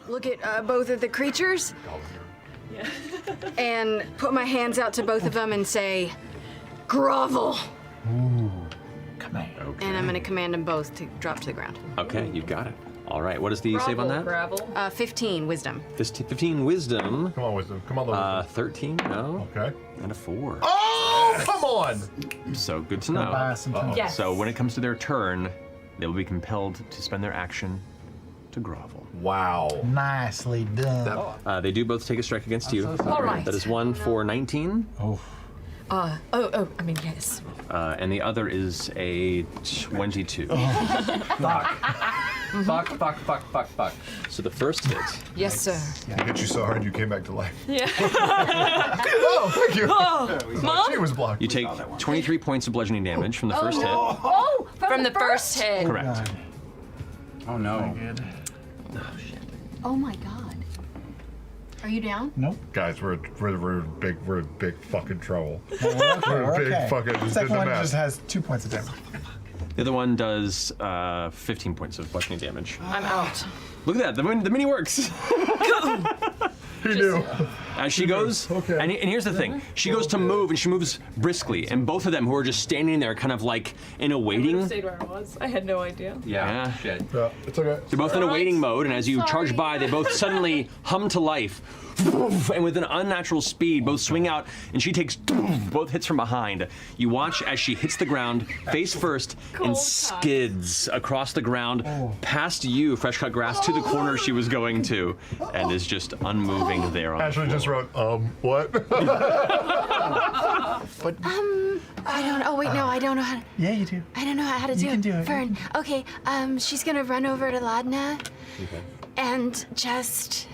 look at both of the creatures and put my hands out to both of them and say, grovel. Ooh, command. Okay. And I'm going to command them both to drop to the ground. Okay, you got it. All right, what is the save on that? Gravel. 15 wisdom. 15 wisdom. Come on, wisdom. Come on, wisdom. 13, no. Okay. And a 4. Oh, come on! So good to know. Yes. So when it comes to their turn, they will be compelled to spend their action to grovel. Wow. Nicely done. They do both take a strike against you. All right. That is one for 19. Oh. I mean, yes. And the other is a 22. Fuck. So the first hit. Yes, sir. He hit you so hard you came back to life. Yeah. Oh, thank you. Oh, Mom? She was blocked. You take 23 points of bludgeoning damage from the first hit. Oh, from the first hit. Correct. Oh no. Oh my god. Are you down? Nope. Guys, we're in big fucking trouble. We're big okay. fucking. The second one just has 2 points of damage. The other one does 15 points of bludgeoning damage. I'm out. Look at that, the mini works. He knew. As she goes, Okay. and here's the thing, she goes to move and she moves briskly, and both of them who are just standing there kind of like in a waiting. Stayed where I was. I had no idea. Yeah. Shit. Yeah, it's okay. They're both in a waiting mode, and as you charge by, they both suddenly hum to life. And with an unnatural speed, both swing out, and she takes both hits from behind. You watch as she hits the ground, face first, and skids across the ground, past you, fresh cut grass, to the corner she was going to, and is just unmoving there on Ashley the just floor. wrote, what? I don't. Oh wait, no, I don't know how. To, Yeah, you do. I don't know how to do You it. can do it. Fern. Okay. She's gonna run over to Laudna and just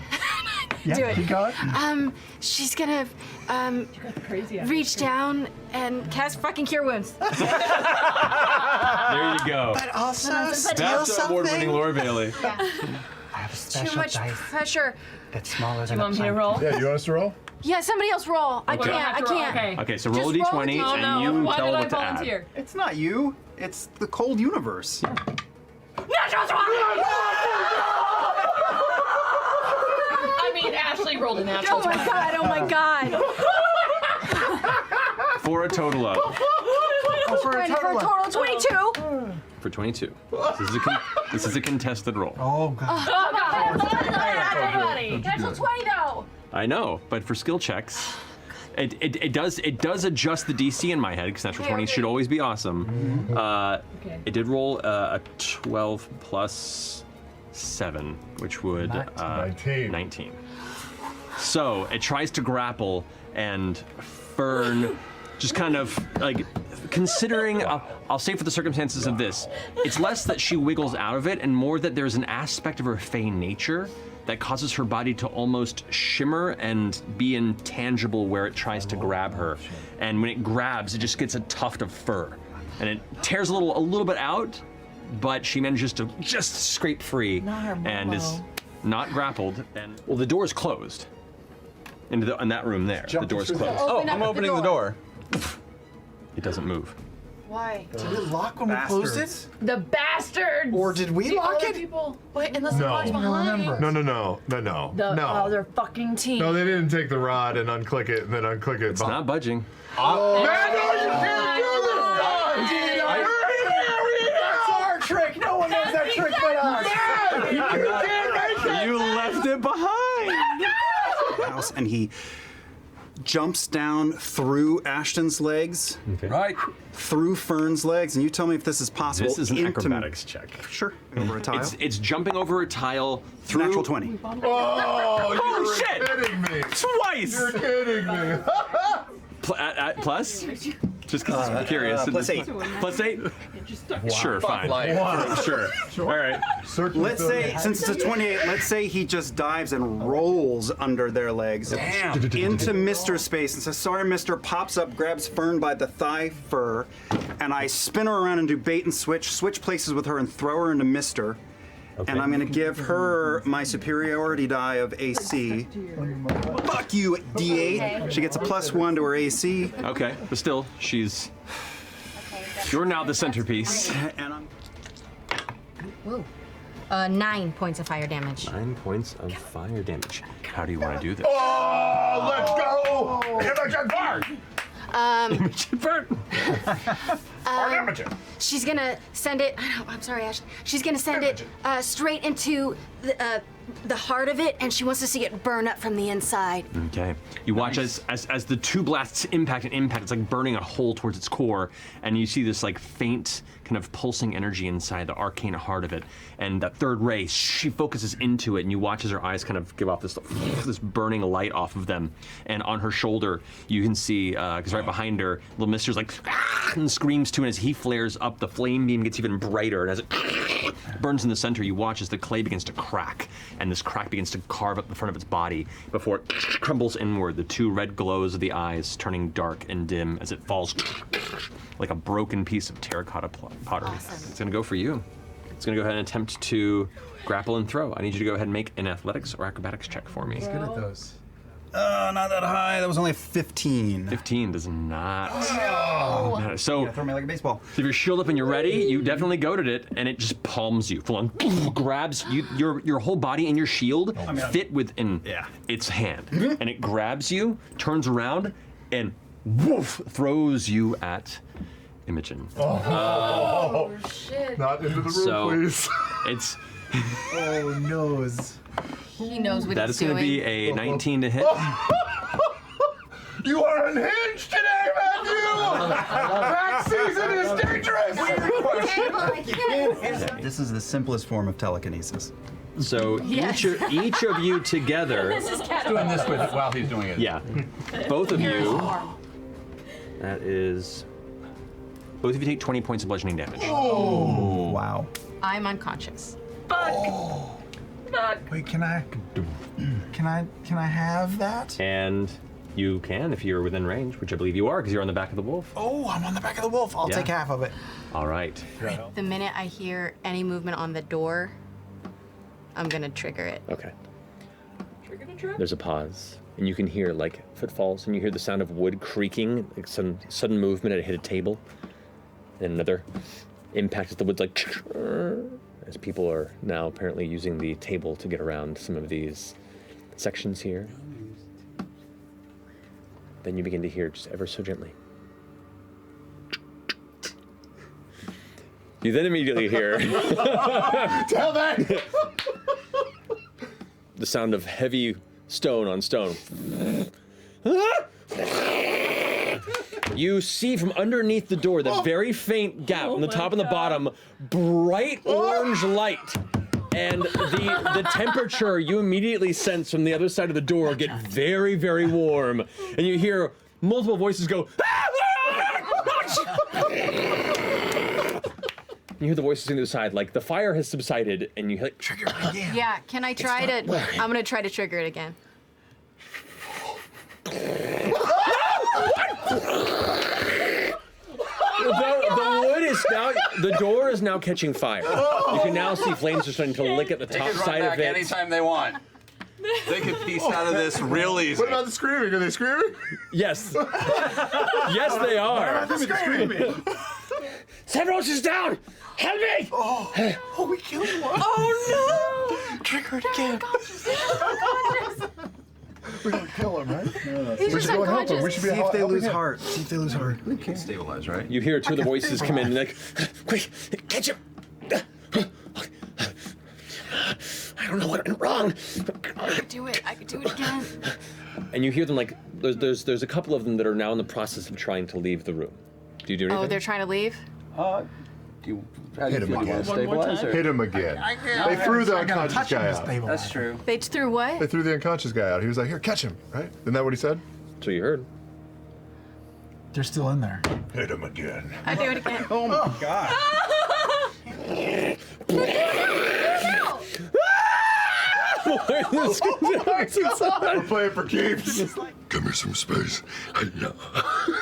Yeah, do it. keep going. She's gonna Crazy. reach down and cast fucking cure wounds. There you go. But also That's award-winning Laura Bailey. I have a special Too much dice pressure. that's smaller than Want a me to plant. roll? Yeah, you want us to roll? Yeah, somebody else roll. I Okay. can't. I can't. Okay. Okay, so roll a Just roll d20 it. Oh and no, you why tell did I what to volunteer? It's not you. It's the cold universe. I mean, Ashley rolled a natural. Oh my god. Oh my god. add. For a total of. For a total of 22. For 22. This is a contested roll. Oh god. Natural 20 though. I know, but for skill checks, it does adjust the DC in my head because natural 20 should always be awesome. It did roll a 12 plus 7, which would 19. So it tries to grapple, and Fern just kind of like considering. I'll say for the circumstances of this, it's less that she wiggles out of it, and more that there's an aspect of her fey nature that causes her body to almost shimmer and be intangible where it tries to grab her. And when it grabs, it just gets a tuft of fur, and it tears a little bit out, but she manages to just scrape free and is not grappled. And well, the door is closed. In that room there, the door's closed. Oh, I'm opening the door. It doesn't move. Why? Did it lock when we closed it? Bastards. The bastards! Or did we The lock other it? People. Wait, unless No. they watch I don't behind. remember. No. The other fucking team. No, they didn't take the rod and unclick it and then unclick it. It's not budging. Man, no, you can't do this! That's our trick. No one knows that trick but us. You can't make it! You left it behind! House, and he jumps down through Ashton's legs, Right. through Fern's legs, and you tell me if this is possible. This is an into- acrobatics check. Sure. Over a tile. It's jumping over a tile through. Natural 20. Oh, Holy you're shit! kidding me. Twice! You're kidding me. Plus? Just because I'm curious. plus 8. Plus 8? Sure, fine. Sure. All right. Let's say, since it's a 28, let's say he just dives and rolls under their legs into Mr. space and says, sorry, Mister, pops up, grabs Fern by the thigh fur, and I spin her around and do bait and switch places with her and throw her into Mister. And I'm going to give her my superiority die of AC. Fuck you, D8. She gets a +1 to her AC. Okay, but still, you're now the centerpiece. And I'm... Whoa. 9 points of fire damage. 9 points of fire damage. How do you want to do this? Oh, let's go! Imogen-Fearne! Imogen. She's gonna send it. I'm sorry, Ashley. She's gonna send it straight into the heart of it, and she wants to see it burn up from the inside. Okay. You watch as the two blasts impact, it's like burning a hole towards its core, and you see this like faint kind of pulsing energy inside the arcane heart of it. And that third ray, she focuses into it, and you watch as her eyes kind of give off this burning light off of them. And on her shoulder, you can see, because right behind her, little Mister's like, ah, and screams too, and as he flares up, the flame beam gets even brighter, and as it burns in the center, you watch as the clay begins to crack, and this crack begins to carve up the front of its body before it crumbles inward, the two red glows of the eyes turning dark and dim as it falls like a broken piece of terracotta pottery. It's gonna go for you. It's gonna go ahead and attempt to grapple and throw. I need you to go ahead and make an athletics or acrobatics check for me. He's good at those. Not that high. That was only 15. 15 does not matter. So Throw me like a baseball. if you're shielded up and you're ready, you definitely goaded it, and it just palms you, full on grabs you. Your whole body and your shield fit within its hand, and it grabs you, turns around, and woof throws you at Imogen. Oh, shit. Not into the room, please. It's Oh, nose. He knows what that he's is going to doing. be a 19 to hit. You are unhinged today, Matthew! That season is dangerous! This is the simplest form of telekinesis. So each of you together. Doing this with it while he's doing it. Yeah, both of you. That is. Both of you take 20 points of bludgeoning damage. Oh, wow. I'm unconscious. Wait, can I have that? And you can if you're within range, which I believe you are because you're on the back of the wolf. Oh, I'm on the back of the wolf. I'll Yeah. take half of it. All right. The minute I hear any movement on the door, I'm gonna trigger it. Okay. There's a pause, and you can hear like footfalls, and you hear the sound of wood creaking, like some sudden movement as it hit a table, and another impact as the wood's like, as people are now apparently using the table to get around some of these sections here. Then you begin to hear just ever so gently. You then immediately hear Tell that! the sound of heavy stone on stone. You see from underneath the door, that very faint gap on the top and the bottom, bright orange light. And the temperature you immediately sense from the other side of the door get very, very warm. And you hear multiple voices go, you hear the voices on the other side, like the fire has subsided, and you hear like, trigger it again. Yeah, can I try to? I'm gonna try to trigger it again. The wood is now, the door is now catching fire. You can now see flames are starting to lick at the top side of it. Anytime they want. They could piece out of this real easy. What about the screaming? Are they screaming? Yes. Yes, they are. Screaming. Eshteross is down! Help me! Oh, we killed one. Oh Trigger it again. We don't kill him, right? no! He's We just should go and help him. We unconscious. should be See if they helping lose him. heart. See if they lose heart. We can't stabilize, right? You hear two of the voices come in and like, quick, catch him! I don't know what went wrong. I could do it. I could do it again. And you hear them like, there's a couple of them that are now in the process of trying to leave the room. Do you do anything? Oh, they're trying to leave. How do Hit you him feel? You again. want to stabilize or? Hit him again. They threw the unconscious guy out. That's true. They threw what? They threw the unconscious guy out. He was like, here, catch him, right? Isn't that what he said? That's what you heard. They're still in there. Hit him again. I do it again. Oh my god. We're playing for keeps. Give me some space.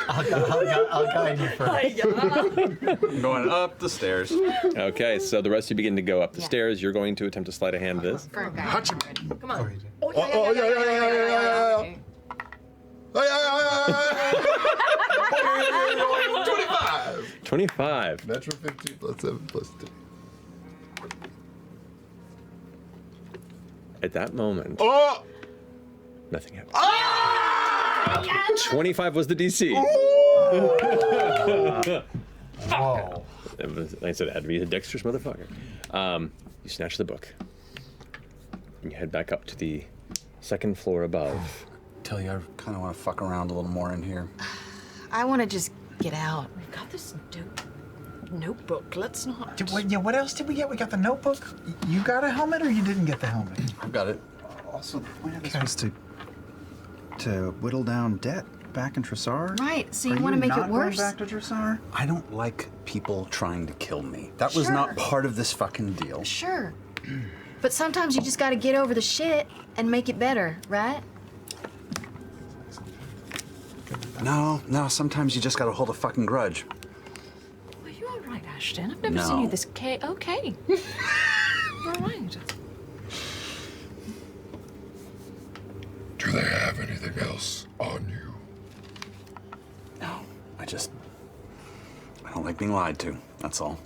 I'll guide you first. Going up the stairs. Okay, so the rest of you begin to go up the stairs. You're going to attempt to slide a hand this. Catch him. Come on. Oh, yeah. 25. 25. Natural 15 plus 7 plus 2. at that moment, Oh! nothing happened. 25 was the DC. Whoa. Like I said, it had to be a dexterous motherfucker. You snatch the book. And you head back up to the second floor above. Tell you, I kind of want to fuck around a little more in here. I want to just get out. We've got this notebook. Let's not. What else did we get? We got the notebook. You got a helmet, or you didn't get the helmet? I've got it. Also, the point of this was to whittle down debt back in Tressar. Right, so you want to make it worse? Going back to Tressar? I don't like people trying to kill me. That was not part of this fucking deal. Sure. But sometimes you just got to get over the shit and make it better, right? No, sometimes you just gotta hold a fucking grudge. Are you all right, Ashton? I've never seen you this okay. All right. Do they have anything else on you? No, I don't like being lied to, that's all.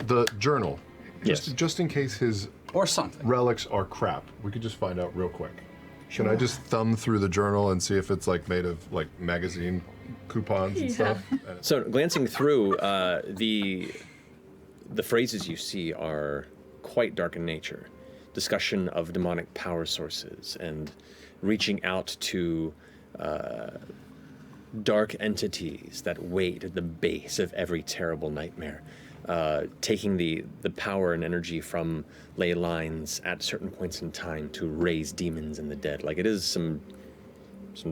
The journal, Yes. just in case his Or something. relics are crap, we could just find out real quick. Can I just thumb through the journal and see if it's like made of like magazine coupons and stuff? So glancing through, the phrases you see are quite dark in nature. Discussion of demonic power sources and reaching out to dark entities that wait at the base of every terrible nightmare. Taking the power and energy from ley lines at certain points in time to raise demons and the dead. Like, it is some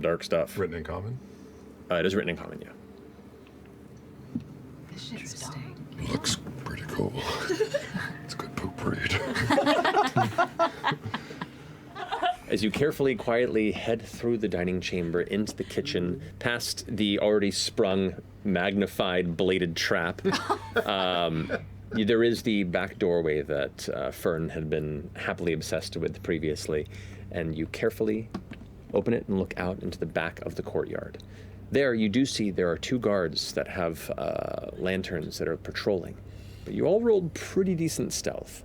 dark stuff. Written in common? It is written in common, yeah. Looks pretty cool. It's good poop read. As you carefully, quietly head through the dining chamber into the kitchen, past the already sprung, magnified, bladed trap, there is the back doorway that Fearne had been happily obsessed with previously, and you carefully open it and look out into the back of the courtyard. There, you do see there are two guards that have lanterns that are patrolling, but you all rolled pretty decent stealth,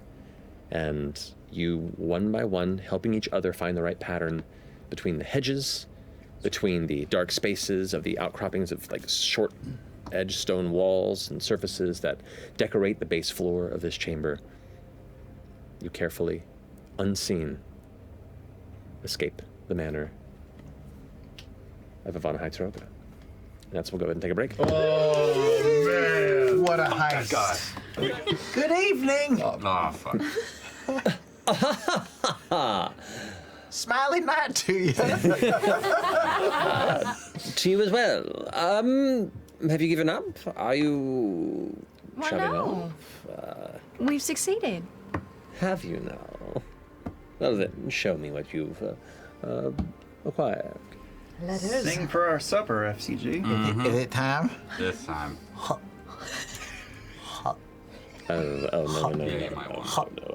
and you, one by one, helping each other find the right pattern between the hedges, between the dark spaces of the outcroppings of like short edge stone walls and surfaces that decorate the base floor of this chamber. You carefully, unseen, escape the manor of Evon Heights-Roka. And that's we'll go ahead and take a break. Oh, man. What a heist. God. Good evening. Oh, fuck. Smiling night to you. To you as well. Have you given up? Are you shutting off? We've succeeded. Have you now? Well then, show me what you've acquired. Sing for our supper, FCG. Is it time? This time. No.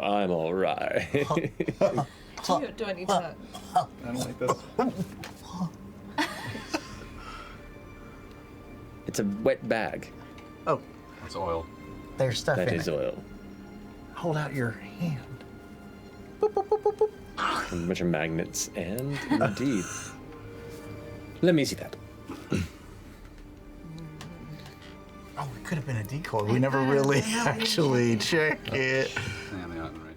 I'm all right. Do I need to? I don't like this. It's a wet bag. Oh, It's oil. there's stuff That in is it. oil. Hold out your hand. And a bunch of magnets, and indeed. Let me see that. Oh, it could have been a decoy. We never really actually checked it. Yeah, they aren't right.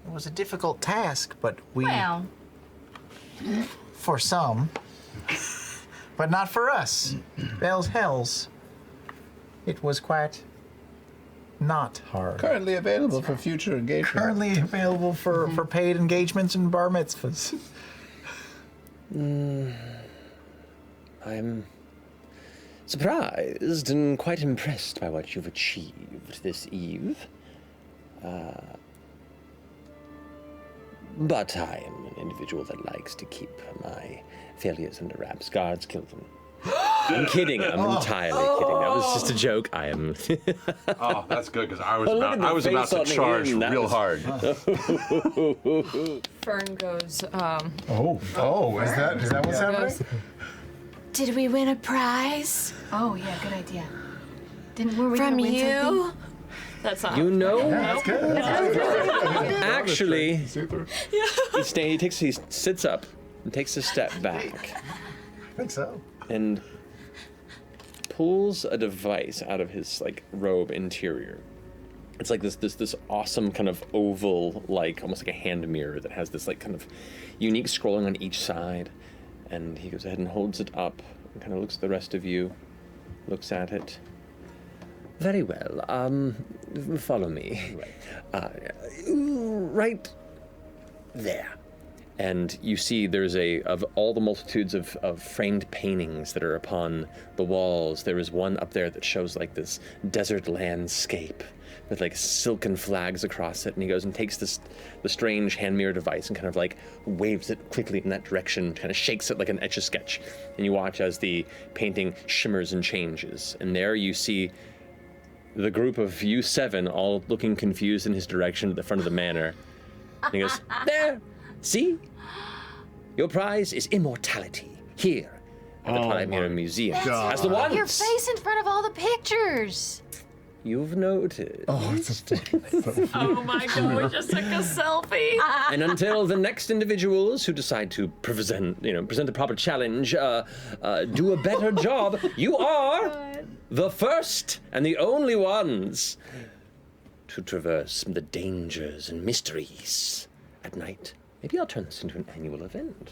It was a difficult task, but we, Well, for some, but not for us. Bells hells. It was quite not hard. Currently available for future engagement. Currently available for paid engagements and bar mitzvahs. I'm surprised and quite impressed by what you've achieved this eve. But I am an individual that likes to keep my failures under wraps. Guards kill them. I'm kidding. I'm entirely kidding. That was just a joke. I am. Oh, that's good because I Look at the was about face to on charge him. That real was- hard. Fearne goes, Oh, is that what's happening? did we win a prize? oh yeah, good idea. Were we From gonna win you? something? That's not. You know, That's good. actually, See-through? he sits up and takes a step back I think so. and pulls a device out of his like robe interior. It's like this awesome kind of oval, like almost like a hand mirror that has this like kind of unique scrolling on each side. And he goes ahead and holds it up and kind of looks at the rest of you, looks at it. Very well. Follow me. Right there. And you see there's of all the multitudes of framed paintings that are upon the walls, there is one up there that shows like this desert landscape with like silken flags across it. And he goes and takes the strange hand mirror device and kind of like waves it quickly in that direction, kind of shakes it like an Etch-a-Sketch. And you watch as the painting shimmers and changes. And there you see the group of you 7 all looking confused in his direction at the front of the manor. And he goes, there, see? Your prize is immortality here at the Twilight Mirror Museum. As the one Your face in front of all the pictures. you've noted. Oh, it's just Oh my god, we just took a selfie. And until the next individuals who decide to present the proper challenge, do a better job, you are the first and the only ones to traverse the dangers and mysteries at night. Maybe I'll turn this into an annual event.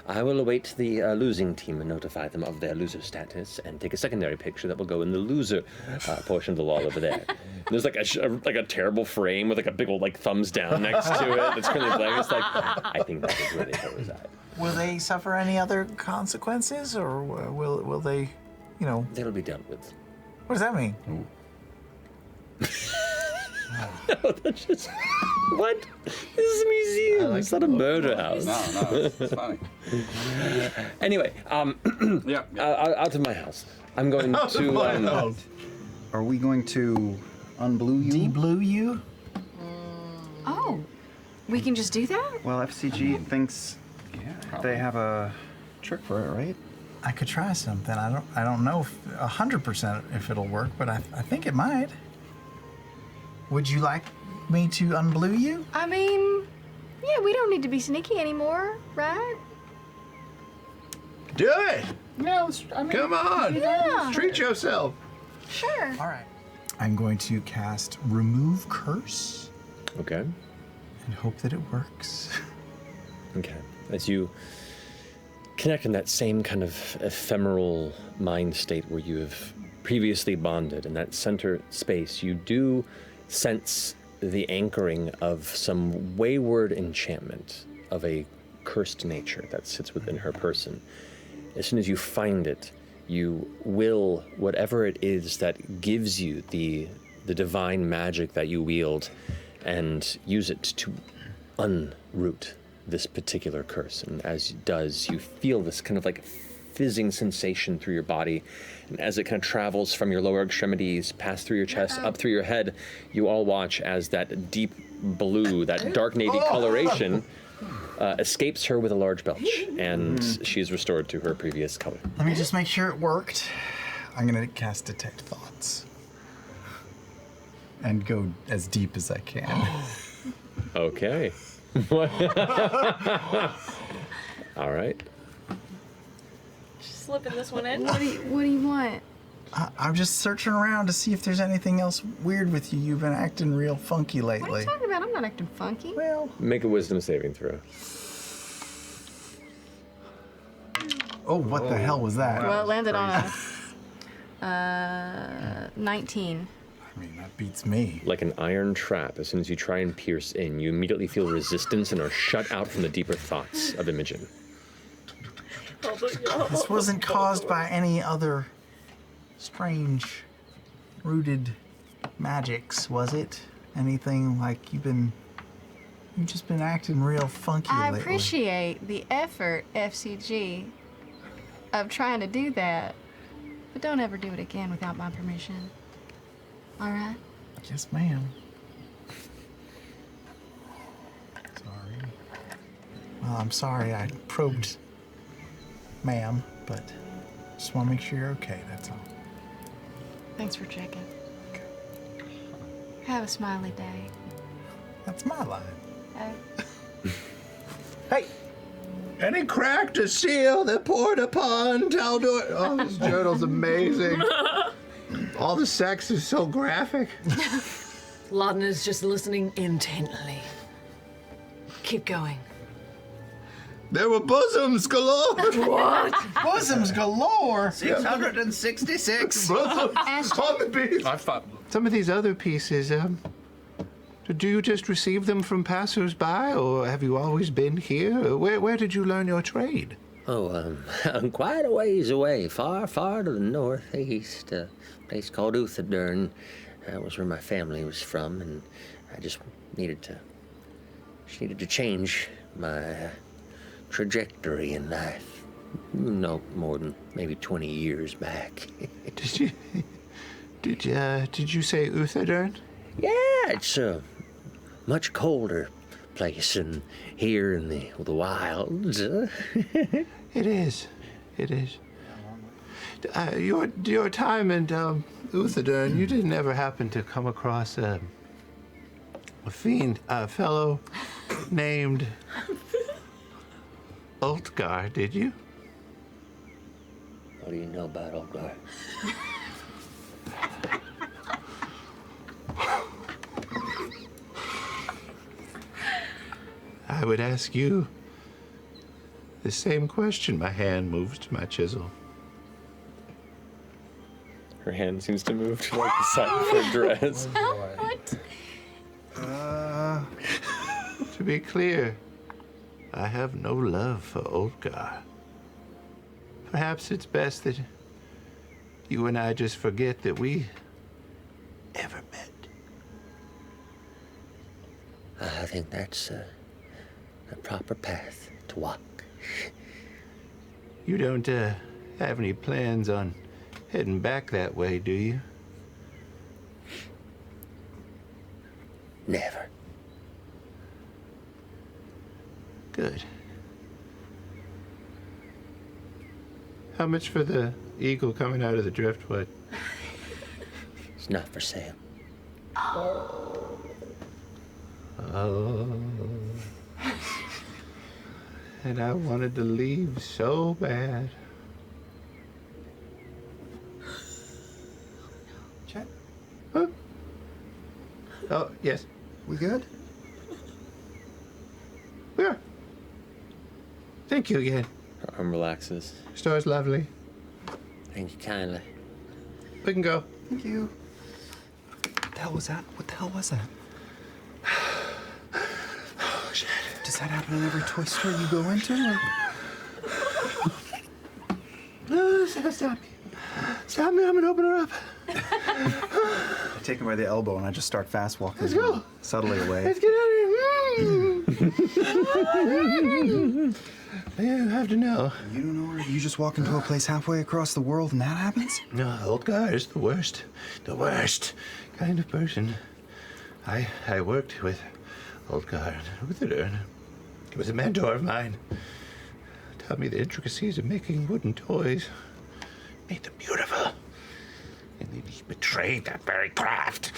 I will await the losing team and notify them of their loser status and take a secondary picture that will go in the loser portion of the wall over there. And there's like a terrible frame with like a big old like thumbs down next to it. It's currently blank. It's like, I think that is where they go reside. Will they suffer any other consequences, or will they, They'll be dealt with. What does that mean? No, that's just... What? This is a museum. It's not a murder house. No, it's funny. Anyway, Yeah. out of my house. I'm going to... Are we going to unblue you? De-blue you? Oh, we can just do that? Well, FCG thinks they have a trick for it, right? I could try something. I don't know 100% if it'll work, but I think it might. Would you like me to unblue you? I mean, yeah, we don't need to be sneaky anymore, right? Do it! Yeah, Come on! Yeah. Treat yourself! Sure. All right. I'm going to cast Remove Curse Okay. and hope that it works. Okay. As you connect in that same kind of ephemeral mind state where you have previously bonded, in that center space, you do sense the anchoring of some wayward enchantment of a cursed nature that sits within her person. As soon as you find it, you will whatever it is that gives you the divine magic that you wield and use it to unroot this particular curse. And as it does, you feel this kind of like fizzing sensation through your body. And as it kind of travels from your lower extremities, past through your chest, up through your head, you all watch as that deep blue, that dark navy coloration escapes her with a large belch. And she's restored to her previous color. Let me just make sure it worked. I'm going to cast Detect Thoughts and go as deep as I can. Okay. All right. Just slipping this one in. What do you want? I'm just searching around to see if there's anything else weird with you. You've been acting real funky What are lately. you talking about? I'm not acting funky. Well, Make a wisdom saving throw. oh, what the hell was that? Well, it landed on a 19. I mean, that beats me. Like an iron trap, as soon as you try and pierce in, you immediately feel resistance and are shut out from the deeper thoughts of Imogen. This wasn't caused by any other strange rooted magics, was it? Anything like you've just been acting real funky I lately. appreciate the effort, FCG, of trying to do that, but don't ever do it again without my permission. All right? Yes, ma'am. Sorry. Well, I'm sorry I probed, ma'am, but just want to make sure you're okay, that's all. Thanks for checking. Have a smiley day. That's my line. Hey! Any crack to seal the poured upon Taldor? Oh, this journal's amazing. All the sex is so graphic. Laudna's just listening intently. Keep going. There were bosoms galore. What? Bosoms galore. 666. Bosoms on the beach. I thought. Some of these other pieces, do you just receive them from passers-by, or have you always been here? Where did you learn your trade? Oh, quite a ways away, far, far to the northeast, a place called Uthadurn. That was where my family was from, and I just needed to change my trajectory in life. No more than maybe 20 years back. Did you say Uthadurn? Yeah, it's a much colder place than here in the wilds. It is. Your time in Uthadurn, you didn't ever happen to come across a fellow named Oltgar, did you? What do you know about Oltgar? I would ask you the same question. My hand moves to my chisel. Her hand seems to move to like the side of her dress. To be clear, I have no love for Oltgar. Perhaps it's best that you and I just forget that we ever met. I think that's a proper path to walk. You don't have any plans on heading back that way, do you? Never. Good. How much for the eagle coming out of the driftwood? It's not for sale. Oh. And I wanted to leave so bad. Chet? Huh? Oh, yes. We good? We are. Thank you again. Her arm relaxes. Store's lovely. Thank you kindly. We can go. Thank you. What the hell was that? What the hell was that? Oh, shit. Does that happen in every toy store you go into? Stop me. Stop me, I'm gonna open her up. I take him by the elbow and I just start fast walking. Let's go. Subtly away. Let's get out of here. Man, I have to know. You don't know where you just walk into a place halfway across the world and that happens? No, Oltgar is the worst kind of person. I worked with Oltgar with it. He was a mentor of mine. Taught me the intricacies of making wooden toys. Made them beautiful. And then he betrayed that very craft.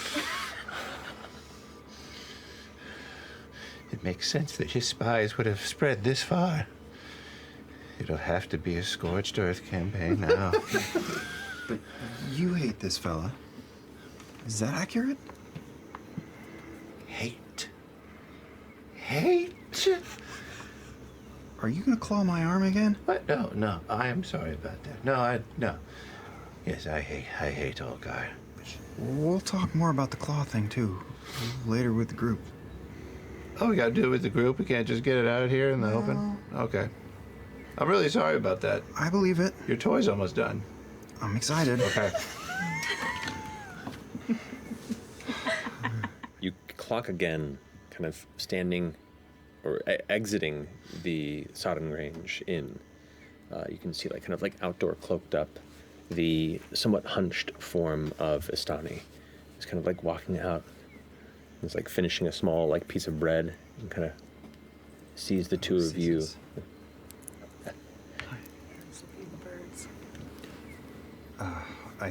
It makes sense that his spies would have spread this far. It'll have to be a scorched earth campaign now. But you hate this fella. Is that accurate? Hate. Are you gonna claw my arm again? What? No. I am sorry about that. No. Yes, I hate Oltgar. We'll talk more about the claw thing, too. Later with the group. Oh, we gotta do it with the group? We can't just get it out here in the open? Okay. I'm really sorry about that. I believe it. Your toy's almost done. I'm excited. Okay. You clock again, kind of standing or exiting the sodding range inn. You can see like kind of like outdoor cloaked up the somewhat hunched form of Estani. He's kind of like walking out. He's like finishing a small like piece of bread and kind of sees the two of you.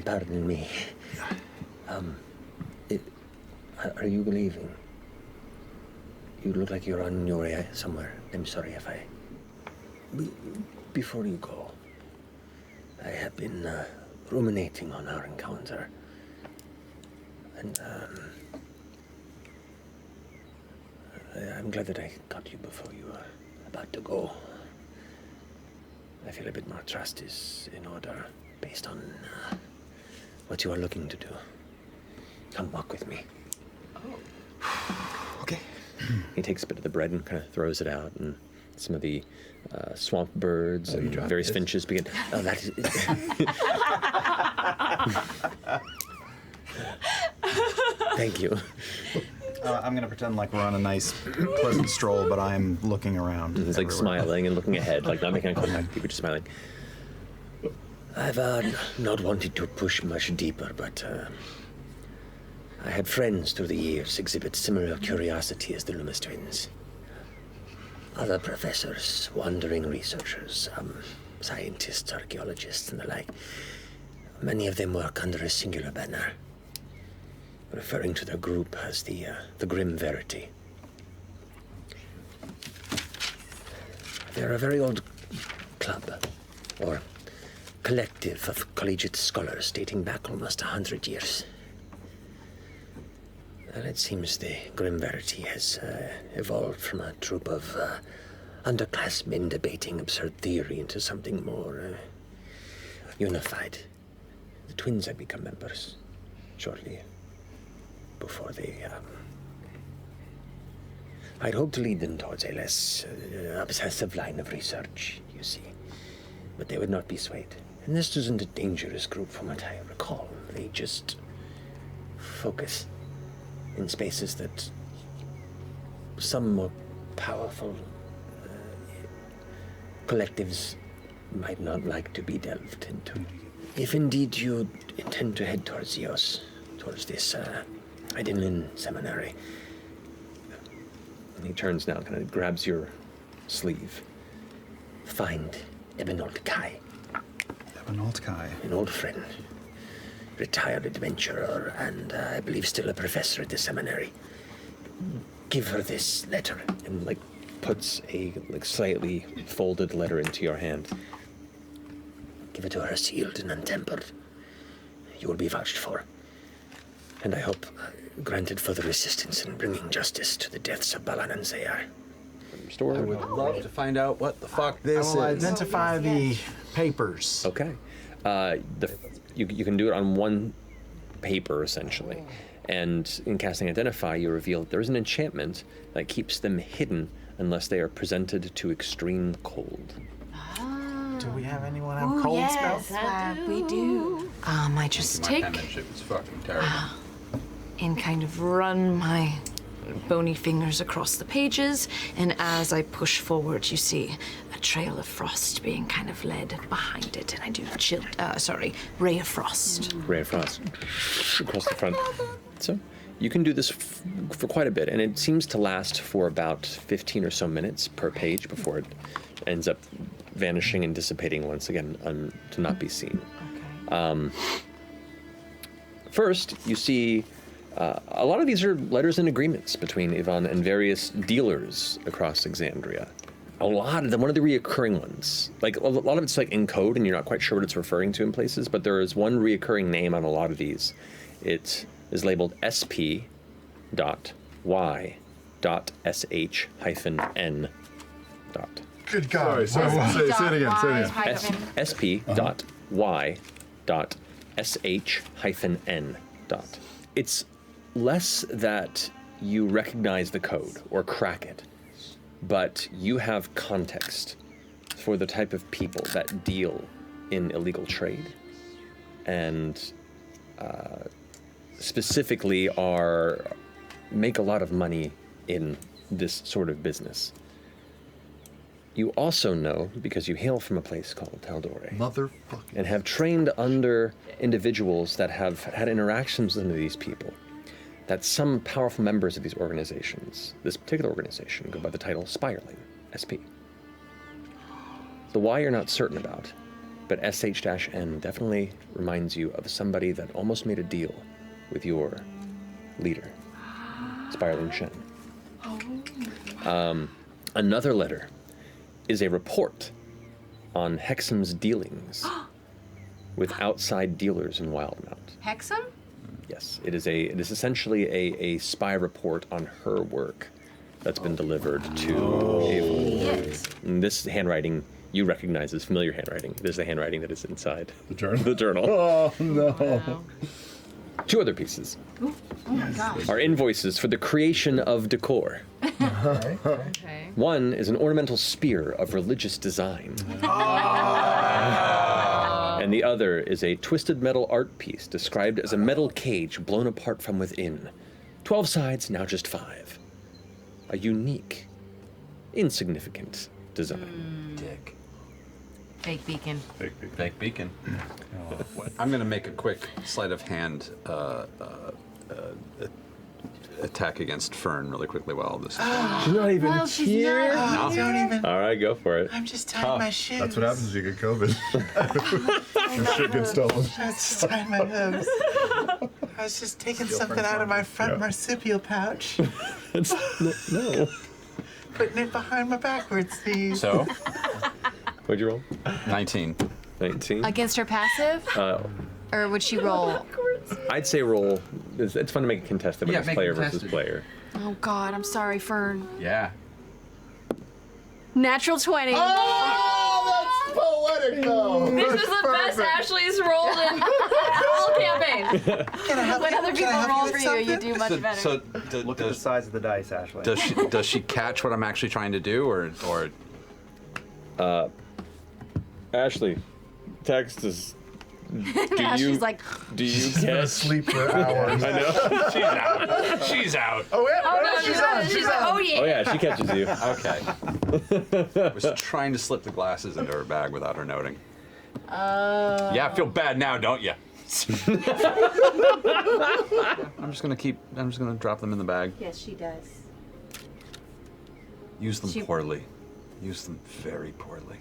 Pardon me. Are you leaving? You look like you're on your way somewhere. I'm sorry if I... Before you go, I have been ruminating on our encounter. And I'm glad that I got you before you were about to go. I feel a bit more trust is in order based on what you are looking to do. Come walk with me. Okay. He takes a bit of the bread and kind of throws it out, and some of the swamp birds and various finches begin. Oh, that is. Thank you. I'm gonna pretend like we're on a nice, pleasant stroll, but I'm looking around. He's like smiling and looking ahead, like not making eye contact with you, but just smiling. I've not wanted to push much deeper, but I had friends through the years exhibit similar curiosity as the Loomis twins. Other professors, wandering researchers, scientists, archaeologists, and the like. Many of them work under a singular banner, referring to their group as the Grim Verity. They're a very old club, or collective of collegiate scholars dating back almost 100 years. And it seems the Grim Verity has evolved from a troop of underclassmen debating absurd theory into something more unified. The twins had become members shortly before they... I'd hoped to lead them towards a less obsessive line of research, you see. But they would not be swayed. And this isn't a dangerous group from what I recall. They just focus in spaces that some more powerful collectives might not like to be delved into. If indeed you intend to head towards Eos, towards this Idinlin seminary. And he turns now, kind of grabs your sleeve. Find Oltgar. Oltgar. An old friend. Retired adventurer, and I believe still a professor at the seminary. Give her this letter. And like puts a slightly folded letter into your hand. Give it to her sealed and untempered. You will be vouched for. And I hope granted further assistance in bringing justice to the deaths of Balan and Zayar. I would love to find out what the fuck this is. I will identify the papers. Okay. You can do it on one paper, essentially. And in casting Identify, you reveal that there is an enchantment that keeps them hidden unless they are presented to extreme cold. Do we have anyone have cold spells? We do. I just My take penmanship is fucking terrible. and kind of run my bony fingers across the pages, and as I push forward, you see a trail of frost being kind of led behind it, and I do Ray of Frost. Ray of Frost across the front. So you can do this for quite a bit, and it seems to last for about 15 or so minutes per page before it ends up vanishing and dissipating once again to not be seen. Okay. First, you see a lot of these are letters and agreements between Evon and various dealers across Exandria. A lot of them, one of the reoccurring ones, like a lot of it's like in code and you're not quite sure what it's referring to in places, but there is one reoccurring name on a lot of these. It is labeled SP.Y.SH-N. Good God. Say it again. SP.Y.SH-N. It's less that you recognize the code or crack it, but you have context for the type of people that deal in illegal trade and specifically make a lot of money in this sort of business. You also know, because you hail from a place called Taldore, Motherfucking. and have trained under individuals that have had interactions with these people, that some powerful members of these organizations, this particular organization, go by the title Spireling, SP. The Y you're not certain about, but SH-N definitely reminds you of somebody that almost made a deal with your leader. spiraling Shen. Another letter is a report on Hexam's dealings with outside dealers in Wildmount. Hexam? Yes, it is essentially a spy report on her work that's been delivered to Evon. Yes. And this handwriting you recognize as familiar handwriting. It is the handwriting that is inside The journal? the journal. Oh, no. Wow. 2 other pieces Oh my gosh. are invoices for the creation of decor. Okay. One is an ornamental spear of religious design. And the other is a twisted metal art piece described as a metal cage blown apart from within. 12 sides, now just 5. A unique, insignificant design. Dick. Fake beacon. Fake beacon. I'm gonna make a quick sleight of hand attack against Fern really quickly while this is going on. She's not even Well, she's here. not. Don't even. All right, go for it. I'm just tying my shoes. That's what happens when you get COVID. Your shit gets stolen. I was just tying my hooves. I was just taking something out of my front marsupial pouch, No. putting it behind my backwards sleeve. So, What'd you roll? 19. 19. Against her passive? Or would she roll? I'd say roll. It's fun to make a contested when Yeah, it's make player contested. versus player. Oh God, I'm sorry, Fern. Yeah. Natural 20. Oh, that's poetic, though. This is the best Ashley's rolled in all campaign. Can I help When you? other Can I people help roll with for you, something? you do much better. So Look at the size of the dice, Ashley. does she catch what I'm actually trying to do, or Ashley, text is. Now she's like, Do you She's gonna catch? sleep for hours. I know. She's out. She's out. Oh, yeah. Oh no, she's like, oh yeah. Oh yeah, she catches you. okay? I was trying to slip the glasses into her bag without her noting. Yeah, I feel bad now, don't you? I'm just gonna drop them in the bag. yes, she does. Use them She- poorly. Use them very poorly.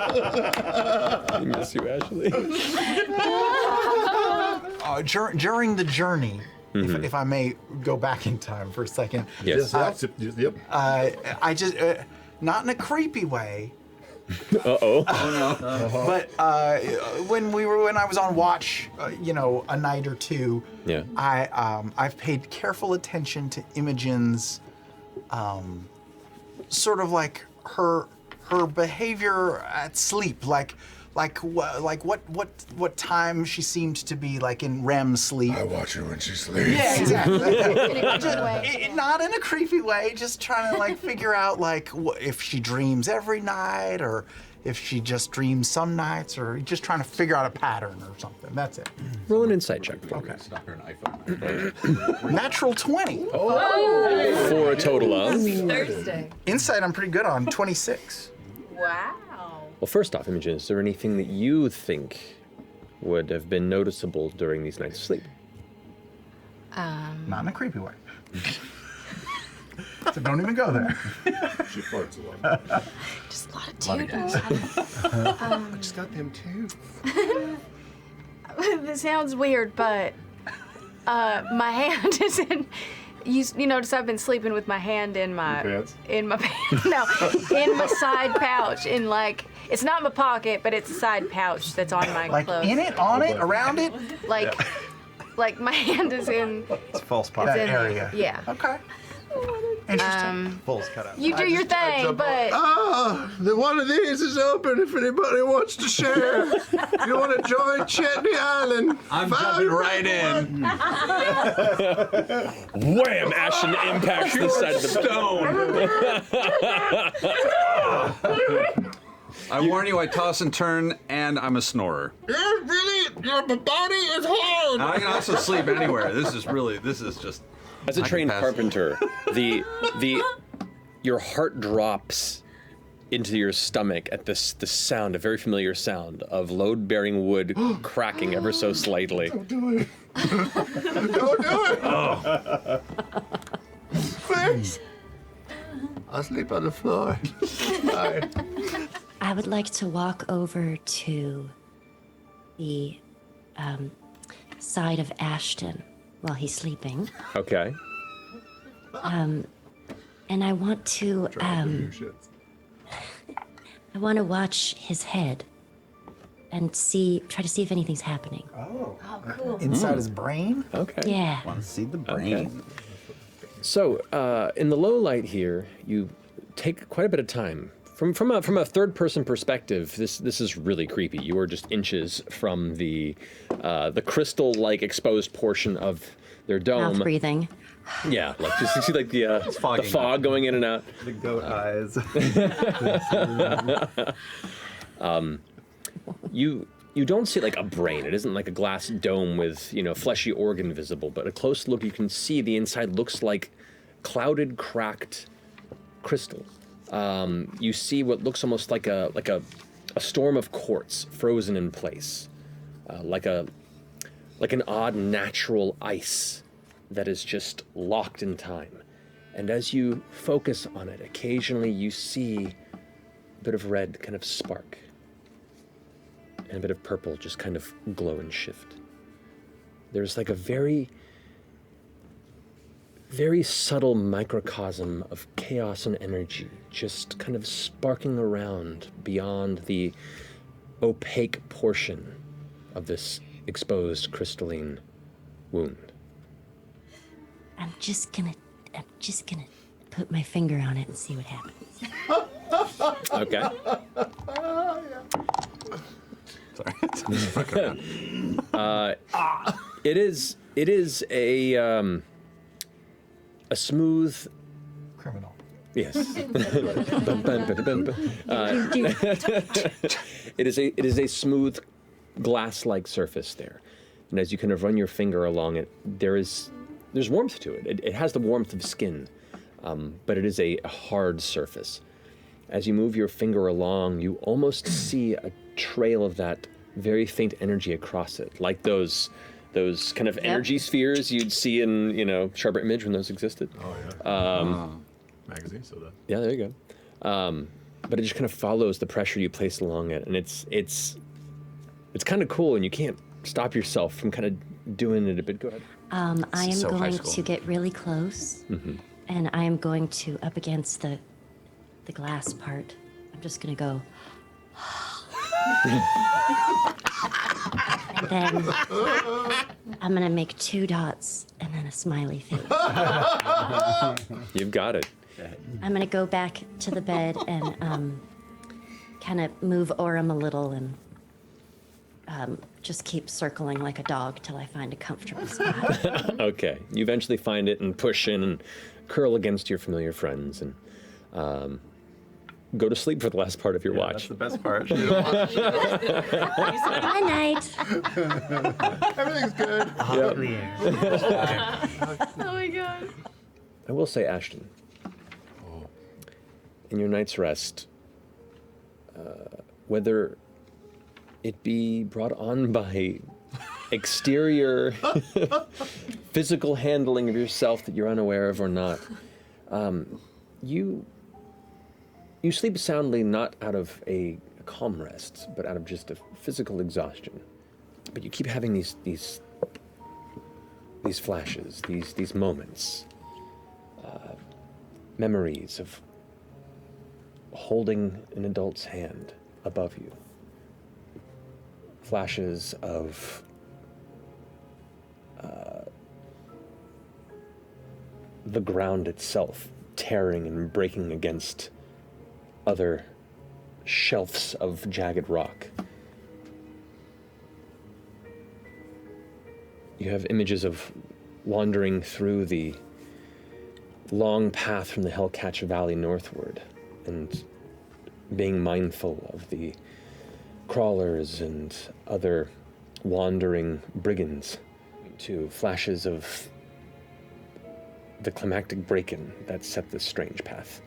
I miss you, Ashley. During the journey, if I may go back in time for a second. Yes. Yep. I just, not in a creepy way, Uh-oh. but when I was on watch, a night or two, Yeah. I've paid careful attention to Imogen's, sort of like her behavior at sleep, like what time she seemed to be like in REM sleep. I watch her when she sleeps. Yeah, exactly. In a good way. Not in a creepy way, just trying to like figure out like if she dreams every night or if she just dreams some nights, or just trying to figure out a pattern or something. That's it. Roll an insight check. Okay. Stop her an iPhone. Natural 20. For a total of. Thursday. Insight I'm pretty good on, 26. Wow. Well, first off, Imogen, is there anything that you think would have been noticeable during these nights of sleep? Not in a creepy way. So don't even go there. She farts a lot. Just a lot of teardrops. I just got them too. This sounds weird, but my hand is in. You notice I've been sleeping with my hand in my pants? in my pants. No, in my side pouch. In like, it's not my pocket, but it's a side pouch that's on my Like clothes. in it, on it, around it, Like my hand is in. It's false It's positive. in area. Yeah. Okay. Interesting. Full's cut out. You do your thing, but The one of these is open if anybody wants to share. You want to join Chetney Island? I'm jumping right in. Wham! Ashton impacts the side of the Stone. I warn you, I toss and turn, and I'm a snorer. Really? Your body is hard. I can also sleep anywhere. This is just. As a I trained can pass. carpenter, your heart drops into your stomach at the sound, a very familiar sound of load-bearing wood cracking ever so slightly. Don't do it. Don't do it. Oh. Please. I'll sleep on the floor. Fine. I would like to walk over to the side of Ashton while he's sleeping. Okay. And I want to I want to watch his head and try to see if anything's happening. Oh, cool. Inside his brain? Okay. Yeah. Want to see the brain? Okay. So, in the low light here, you take quite a bit of time. From a third-person perspective, this is really creepy. You are just inches from the crystal-like exposed portion of their dome. Mouth breathing. Yeah, like just you see like the fog going in and out. The goat eyes. You don't see like a brain. It isn't like a glass dome with, fleshy organ visible, but a close look you can see the inside looks like clouded, cracked crystal. You see what looks almost like a storm of quartz frozen in place, like an odd natural ice that is just locked in time. And as you focus on it, occasionally you see a bit of red kind of spark and a bit of purple just kind of glow and shift. There's like a very, very subtle microcosm of chaos and energy just kind of sparking around beyond the opaque portion of this exposed crystalline wound. I'm just gonna put my finger on it and see what happens. Okay. Sorry. It is a smooth Criminal. Yes. It is a smooth glass-like surface there, and as you kind of run your finger along it, there's warmth to it. It has the warmth of skin, but it is a hard surface. As you move your finger along, you almost see a trail of that very faint energy across it, like those kind of energy spheres you'd see in Sharper Image when those existed. Oh yeah. Magazine still does. Yeah, there you go. But it just kind of follows the pressure you place along it, and it's kind of cool, and you can't stop yourself from kind of doing it a bit. Go ahead. I am going to get really close, and I am going to, up against the glass part, I'm just going to go. And then I'm going to make 2 dots and then a smiley face. You've got it. I'm going to go back to the bed and kind of move Orym a little and just keep circling like a dog till I find a comfortable spot. Okay. You eventually find it and push in and curl against your familiar friends and go to sleep for the last part of your watch. That's the best part. Good night. Everything's good. Oh my god. I will say, Ashton, in your night's rest, whether it be brought on by exterior physical handling of yourself that you're unaware of or not, you sleep soundly not out of a calm rest, but out of just a physical exhaustion. But you keep having these flashes, these moments, memories of holding an adult's hand above you. Flashes of the ground itself tearing and breaking against other shelves of jagged rock. You have images of wandering through the long path from the Hellcatch Valley northward and being mindful of the crawlers and other wandering brigands, to flashes of the climactic break-in that set this strange path.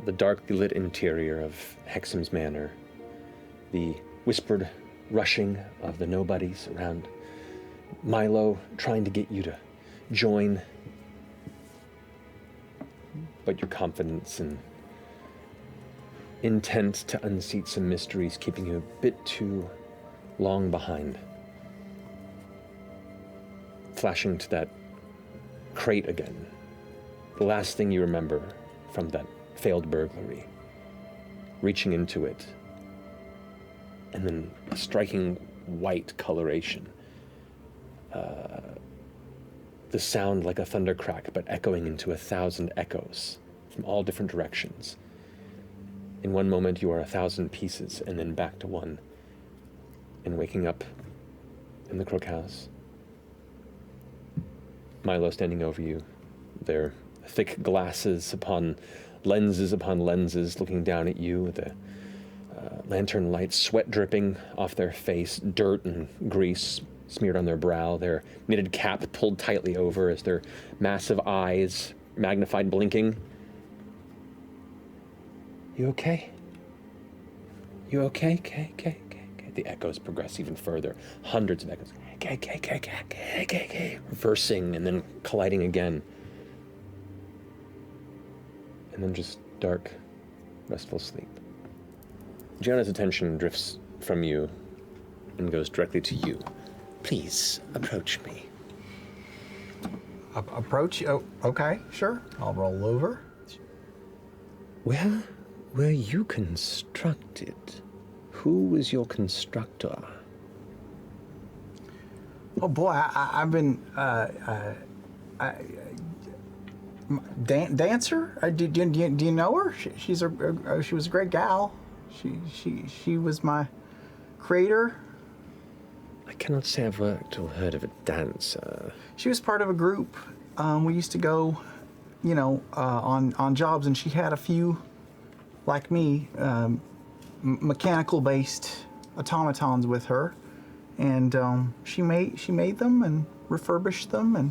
The darkly lit interior of Hexham's Manor, the whispered rushing of the nobodies around Milo trying to get you to join, but your confidence and intent to unseat some mysteries keeping you a bit too long behind. Flashing to that crate again. The last thing you remember from that failed burglary. Reaching into it. And then a striking white coloration. The sound like a thunder crack, but echoing into 1,000 echoes from all different directions. In one moment you are 1,000 pieces, and then back to one. And waking up in the Crook House. Milo standing over you, their thick glasses upon lenses, looking down at you, the lantern light, sweat dripping off their face, dirt and grease smeared on their brow, their knitted cap pulled tightly over as their massive eyes, magnified, blinking. You okay? You okay? Okay. The echoes progress even further. Hundreds of echoes. Okay. Reversing and then colliding again. And then just dark, restful sleep. Jiana's attention drifts from you and goes directly to you. Please, approach me. Approach? Oh, okay, sure. I'll roll over. Where were you constructed? Who was your constructor? Oh boy, I've been dancer. Do you know her? She was a great gal. She was my creator. I cannot say I've worked or heard of a dancer. She was part of a group. We used to go, on jobs, and she had a few, like me, mechanical-based automatons with her, and she made them and refurbished them, and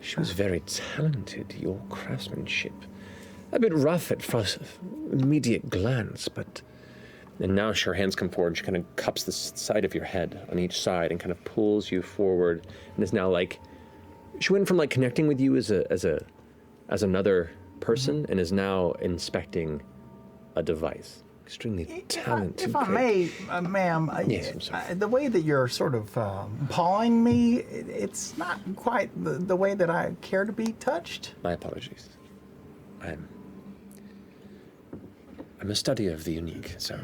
She was very talented. Your craftsmanship, a bit rough at first immediate glance, but. And now her hands come forward. She kind of cups the side of your head on each side and kind of pulls you forward, and is now like. She went from like connecting with you as another person, and is now inspecting a device. Extremely talented. If I may, ma'am, yes, I'm sorry. The way that you're sort of pawing me, it's not quite the way that I care to be touched. My apologies. I'm a studier of the unique, so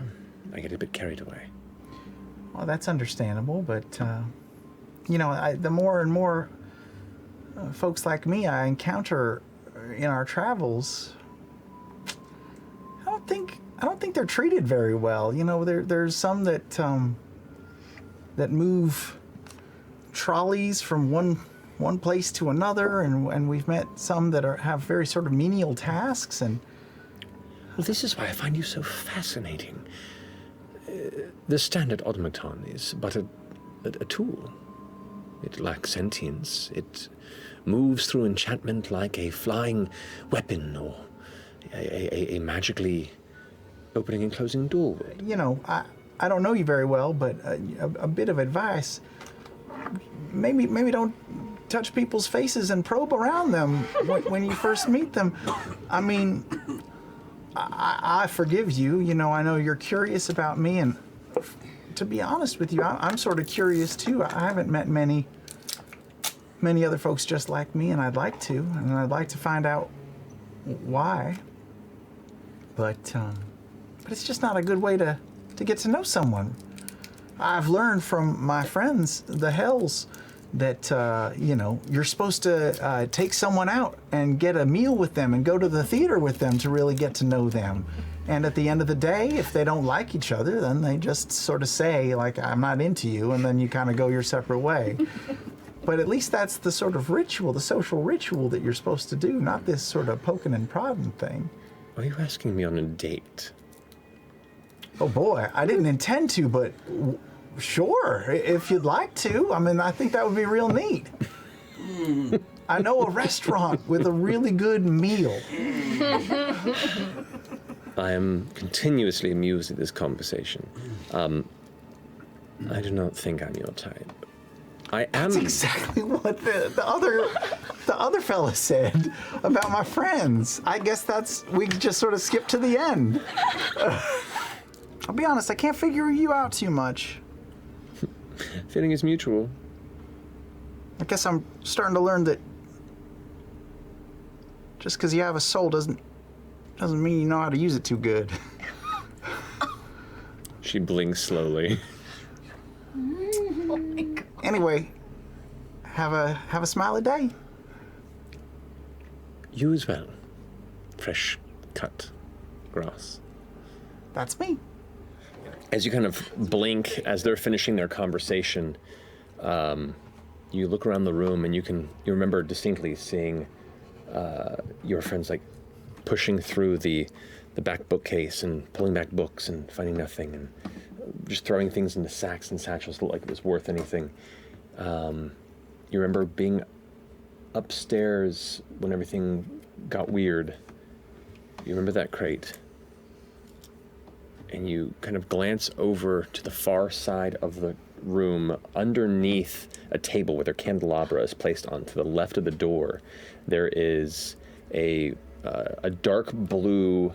I get a bit carried away. Well, that's understandable, but the more and more folks like me I encounter in our travels, I don't think they're treated very well. There's some that move trolleys from one place to another, and we've met some that have very sort of menial tasks. And well, this is why I find you so fascinating. The standard automaton is but a tool. It lacks sentience. It moves through enchantment like a flying weapon or a magically opening and closing door would. I don't know you very well, but a bit of advice. Maybe don't touch people's faces and probe around them when you first meet them. I mean, I forgive you. I know you're curious about me, and to be honest with you, I'm sort of curious too. I haven't met many other folks just like me, and I'd like to find out why. But it's just not a good way to get to know someone. I've learned from my friends, the Hells, that you're supposed to take someone out and get a meal with them and go to the theater with them to really get to know them. And at the end of the day, if they don't like each other, then they just sort of say, like, I'm not into you, and then you kind of go your separate way. But at least that's the sort of ritual, the social ritual that you're supposed to do, not this sort of poking and prodding thing. Are you asking me on a date? Oh boy, I didn't intend to, but sure, if you'd like to. I mean, I think that would be real neat. I know a restaurant with a really good meal. I am continuously amused at this conversation. I do not think I'm your type. I am. That's exactly what the other fella said about my friends. I guess we just sort of skipped to the end. I'll be honest, I can't figure you out too much. Feeling is mutual. I guess I'm starting to learn that just because you have a soul doesn't mean you know how to use it too good. She blinks slowly. Oh my God. Anyway, have a smiley day. You as well. Fresh cut grass. That's me. As you kind of blink, as they're finishing their conversation, you look around the room and you remember distinctly seeing your friends like pushing through the back bookcase and pulling back books and finding nothing and just throwing things into sacks and satchels that looked like it was worth anything. You remember being upstairs when everything got weird. You remember that crate. And you kind of glance over to the far side of the room underneath a table where their candelabra is placed on. To the left of the door, there is a dark blue,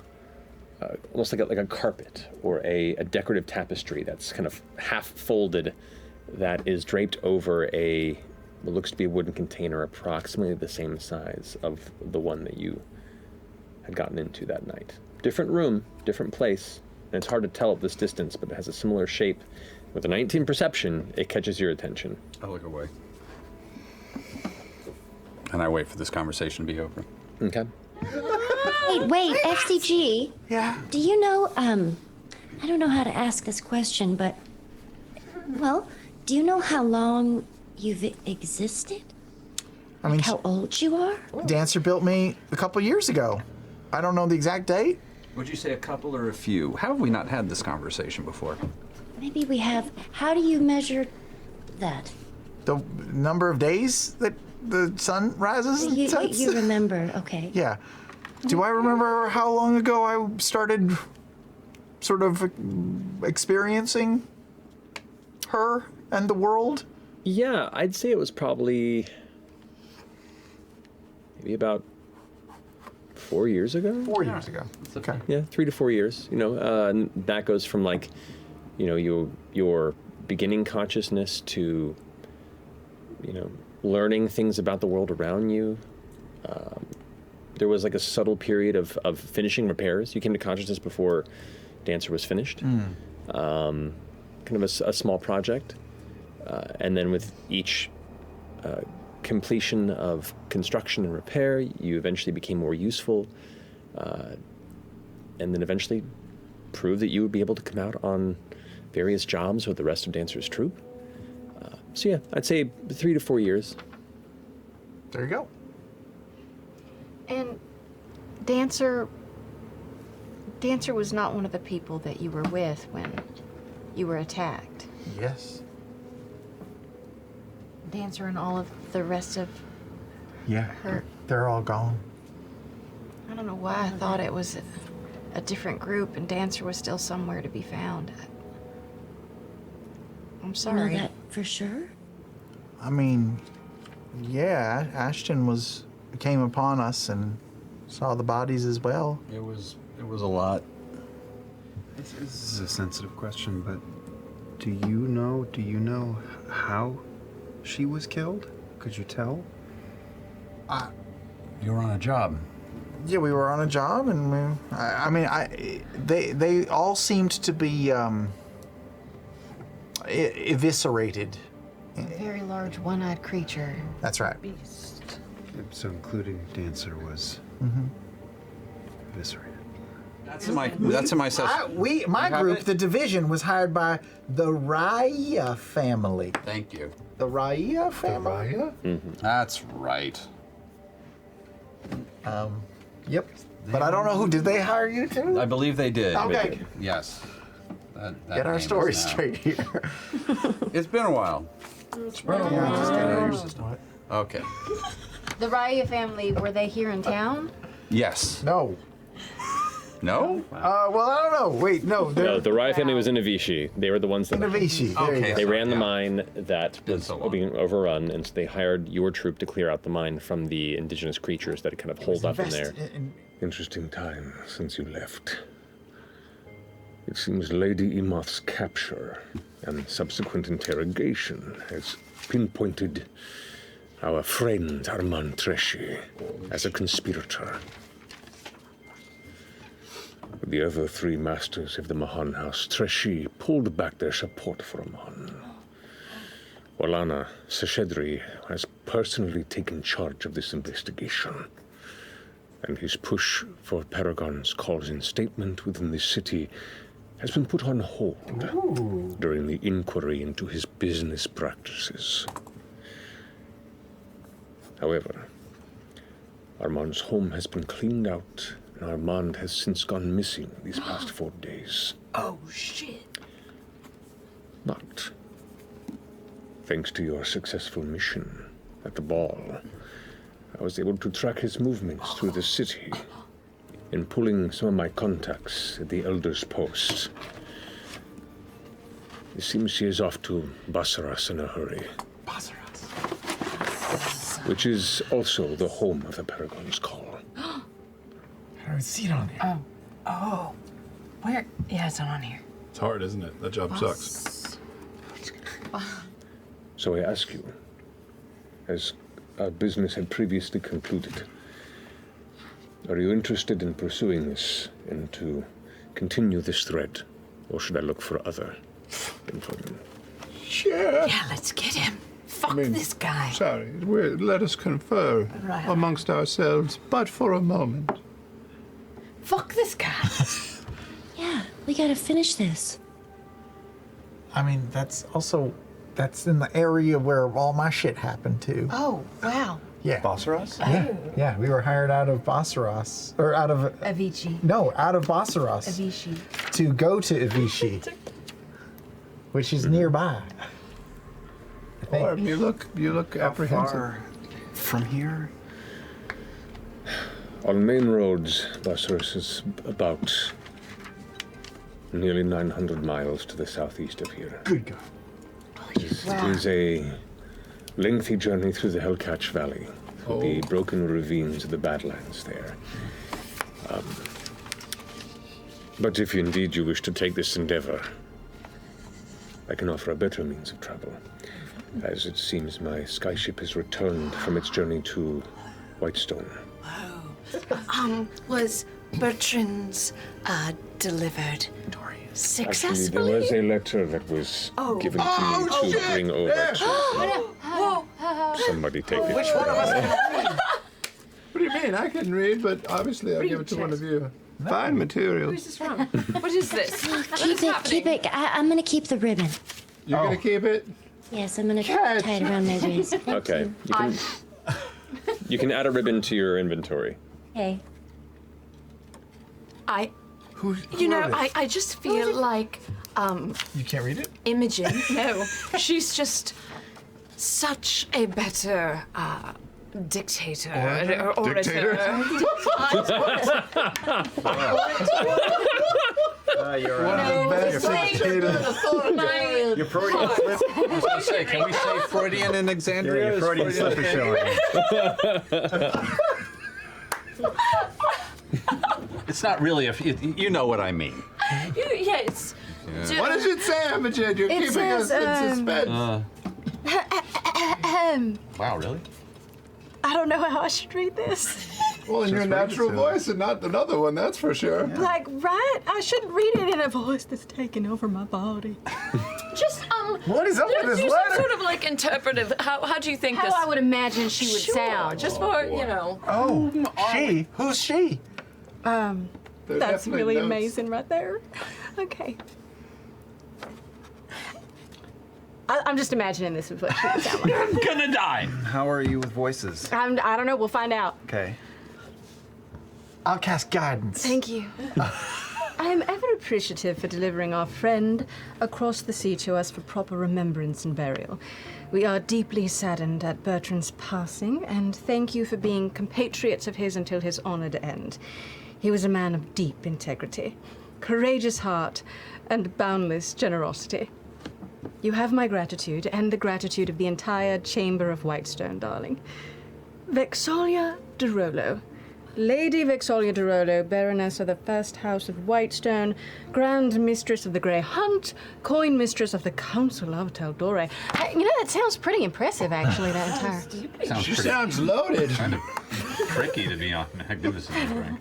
almost like a carpet or a decorative tapestry that's kind of half folded that is draped over what looks to be a wooden container approximately the same size of the one that you had gotten into that night. Different room, different place. And it's hard to tell at this distance, but it has a similar shape. With a 19 perception, it catches your attention. I look away. And I wait for this conversation to be over. Okay. Wait, FCG. Yeah? Do you know, I don't know how to ask this question, but, well, do you know how long you've existed? I mean, how old you are? Dancer built me a couple years ago. I don't know the exact date. Would you say a couple or a few? How have we not had this conversation before? Maybe we have. How do you measure that? The number of days that the sun rises and sets? You remember, okay. Yeah. Do I remember how long ago I started sort of experiencing her and the world? Yeah, I'd say it was probably maybe about 4 years ago? 4 years ago. Okay. Yeah, 3 to 4 years. And that goes from like, your beginning consciousness to, learning things about the world around you. There was like a subtle period of finishing repairs. You came to consciousness before Dancer was finished. Kind of a small project. And then with each completion of construction and repair, you eventually became more useful, and then eventually proved that you would be able to come out on various jobs with the rest of Dancer's troupe. So yeah, I'd say 3 to 4 years. There you go. And Dancer was not one of the people that you were with when you were attacked. Yes. Dancer and all of the rest of her. They're all gone. I don't know why I thought it was a different group and Dancer was still somewhere to be found. I'm sorry. You know that for sure? I mean, yeah, Ashton came upon us and saw the bodies as well. It was a lot. This is a sensitive question, but do you know how she was killed? Could you tell? You were on a job. Yeah, we were on a job, and they all seemed to be eviscerated. A very large one-eyed creature. That's right. Beast. So including Dancer was eviscerated. That's in my session. My group, the division, was hired by the Raya family. Thank you. The Raya family? Raya? Mm-hmm. That's right. Yep. But I don't know who. Did they hire you too? I believe they did. Okay. Yes. That Get our name story is now- straight here. It's been a while. Okay. The Raya family, were they here in town? Yes. No. No? Well, I don't know. Wait, no. No, the Raya family was in Avishi. They were the ones that... Navishi. There you go. They ran the mine that was being overrun, and so they hired your troop to clear out the mine from the indigenous creatures that had kind of holed up in there. Interesting time since you left. It seems Lady Emoth's capture and subsequent interrogation has pinpointed our friend Armand Treshi as a conspirator. With the other 3 masters of the Mahan House, Treshi pulled back their support for Armand. Laudna Seshedri has personally taken charge of this investigation, and his push for Paragon's calls-in statement within the city has been put on hold during the inquiry into his business practices. However, Armand's home has been cleaned out, and Armand has since gone missing these past 4 days. Oh, shit. But, thanks to your successful mission at the ball, I was able to track his movements through the city. In pulling some of my contacts at the Elder's Post, it seems she is off to Bassaras in a hurry. Bassaras. Which is also the home of the Paragon's Call. I don't see it on there. Oh. Where? Yeah, it's not on here. It's hard, isn't it? That job sucks. So I ask you, as our business had previously concluded, are you interested in pursuing this and to continue this thread, or should I look for other employment? Sure. Yeah, let's get him. Fuck this guy. Sorry, let us confer amongst ourselves, but for a moment. Fuck this guy. Yeah, we gotta finish this. I mean, that's in the area where all my shit happened too. Oh, wow. Yeah. Bassaras? Yeah, we were hired out of Bassaras. Or out of... Avicii. No, out of Bassaras. Avicii. To go to Avicii, which is nearby. I think. Orym, you look apprehensive. Far from here? On main roads, Bassaras is about nearly 900 miles to the southeast of here. Good God. It is a lengthy journey through the Hellcatch Valley, through the broken ravines of the Badlands there. But if indeed you wish to take this endeavor, I can offer a better means of travel, as it seems my skyship has returned from its journey to Whitestone. Was Bertrand's delivered successfully? Actually, there was a letter that was given to me to bring over to somebody take it. Which one of us can read? What do you mean? I can read, but obviously I'll give it to one of you. Fine material. Who's this from? What is this? Keep it. I'm gonna keep the ribbon. You're gonna keep it? Yes, I'm gonna tie it around my wrist. Okay. You can add a ribbon to your inventory. Okay. I just feel like, You can't read it? Imogen, no, she's just such a better, dictator. Orator. You're One of the best dictators. Your Freudian slip. I was going to say, can we say Freudian in Exandria? Yeah, your Freudian slip is showing. It's not really you know what I mean. Yes. Yeah. What does it say, Imogen? You're keeping us in suspense. Wow, really? I don't know how I should read this. Well, in your natural voice and not another one, that's for sure. Like, right? I shouldn't read it in a voice that's taking over my body. Just, What is up with this do letter? some sort of like interpretive. How do you think this? How I would imagine she would sound. Just for, you know. Oh, she? Who's she? That's really amazing right there. Okay. I'm just imagining this is what she would sound like. I'm gonna die. How are you with voices? I don't know. We'll find out. Okay. I'll cast guidance. Thank you. I am ever appreciative for delivering our friend across the sea to us for proper remembrance and burial. We are deeply saddened at Bertrand's passing, and thank you for being compatriots of his until his honored end. He was a man of deep integrity, courageous heart, and boundless generosity. You have my gratitude, and the gratitude of the entire Chamber of Whitestone, darling. Vex'ahlia de Rolo, Lady Vex'ahlia de Rolo, Baroness of the First House of Whitestone, Grand Mistress of the Grey Hunt, Coin Mistress of the Council of Teldore. You know, that sounds pretty impressive, actually, that entire... She sounds loaded. Kind of tricky to be on Magnificent, right?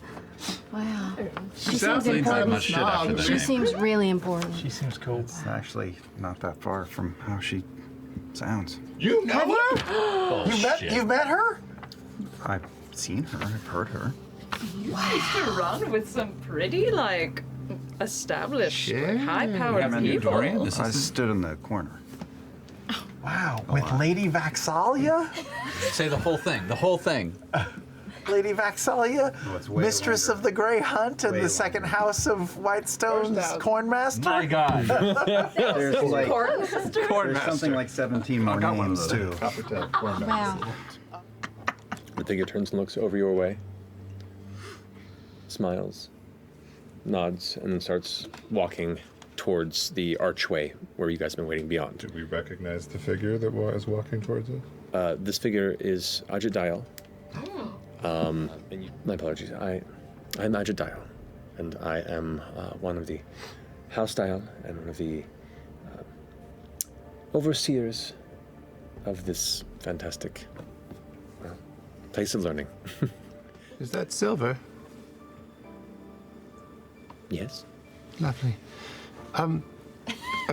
Wow. She She seems sounds like important. much shit after the She name. seems really important. She seems cool. It's actually not that far from how she sounds. You know her? Bullshit. You've met her? I've seen her. I've heard her. You used to run with some pretty, like, established, high-powered people. Dorian? I stood in the corner. Wow, with Lady Vex'ahlia? Say the whole thing. The whole thing. Lady Vex'ahlia, it's way Mistress longer. of the Grey Hunt and Way the second house of Whitestone's Cornmaster? My God. There's like Cornmaster? there's something like 17 more got one of names those. too. Wow. The figure turns and looks over your way, smiles, nods, and then starts walking towards the archway where you guys have been waiting beyond. Do we recognize the figure that is walking towards us? This figure is Ajit Dayal. My apologies. I'm Ajit Dayal, and I am one of the House Dayal and one of the overseers of this fantastic place of learning. Is that silver? Yes. Lovely. I'm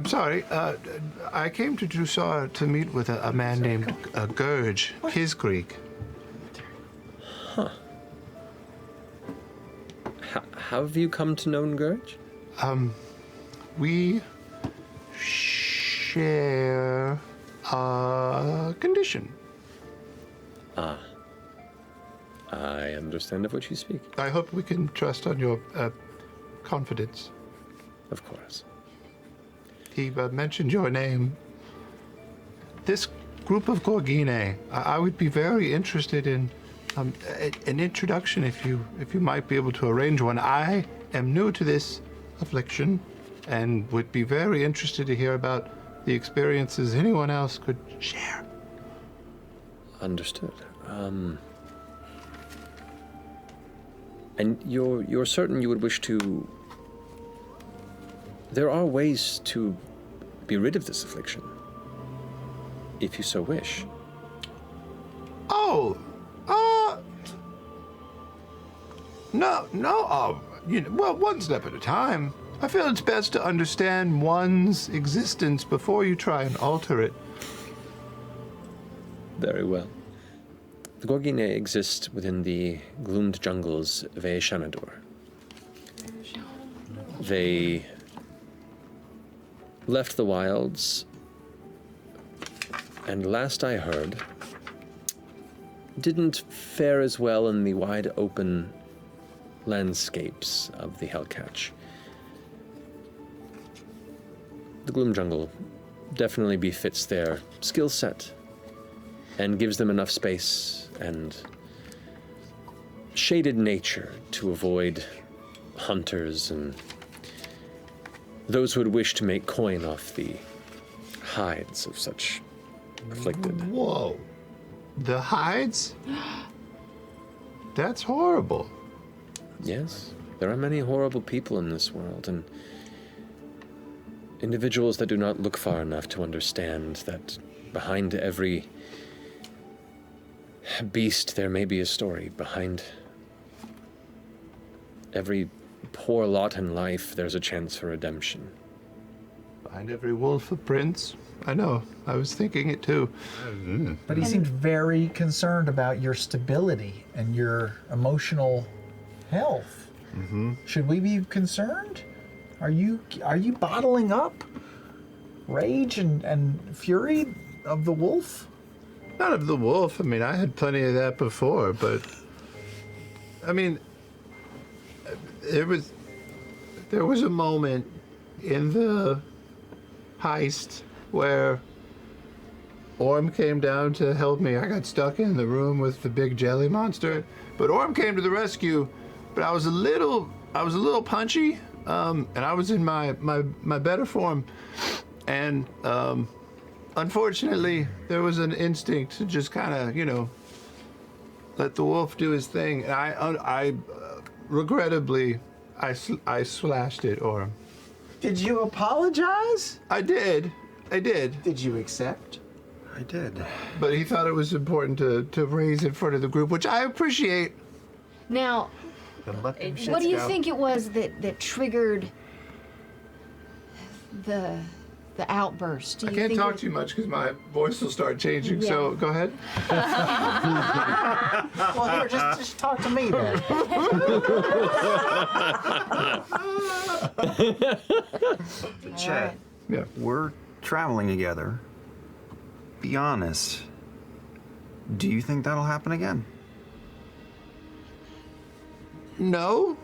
sorry. I came to Drusar to meet with a man named Gurge, his Greek. Huh. How have you come to know Gurge? We share a condition. Ah. I understand of what you speak. I hope we can trust on your confidence. Of course. He mentioned your name. This group of Gorgine, I would be very interested in an introduction if you might be able to arrange one. I am new to this affliction and would be very interested to hear about the experiences anyone else could share. Understood. And you're certain you would wish to... There are ways to be rid of this affliction, if you so wish. Oh, no, well, one step at a time. I feel it's best to understand one's existence before you try and alter it. Very well. The Gorgine exist within the gloomed jungles of Eshteross. They left the wilds, and last I heard, didn't fare as well in the wide open landscapes of the Hellcatch. The Gloom Jungle definitely befits their skill set and gives them enough space and shaded nature to avoid hunters and those who would wish to make coin off the hides of such afflicted. Whoa. The hides? That's horrible. Yes, there are many horrible people in this world, and individuals that do not look far enough to understand that behind every beast there may be a story. Behind every poor lot in life, there's a chance for redemption. Behind every wolf a prince. I know, I was thinking it too. But he seemed very concerned about your stability and your emotional health. Should we be concerned? Are you bottling up rage and fury of the wolf? Not of the wolf. I mean, I had plenty of that before, but I mean, there was a moment in the heist where Orym came down to help me. I got stuck in the room with the big jelly monster, but Orym came to the rescue. But I was a little punchy, and I was in my better form, and unfortunately, there was an instinct to just kind of, let the wolf do his thing. And I regrettably, I slashed it, Orym. Did you apologize? I did. Did you accept? I did. But he thought it was important to raise in front of the group, which I appreciate. Now, what do you think it was that triggered the outburst? Do I you can't think talk too much because my voice will start changing, so go ahead. Well, here, just talk to me then. Chet, yeah, we're traveling together. Be honest. Do you think that'll happen again? No.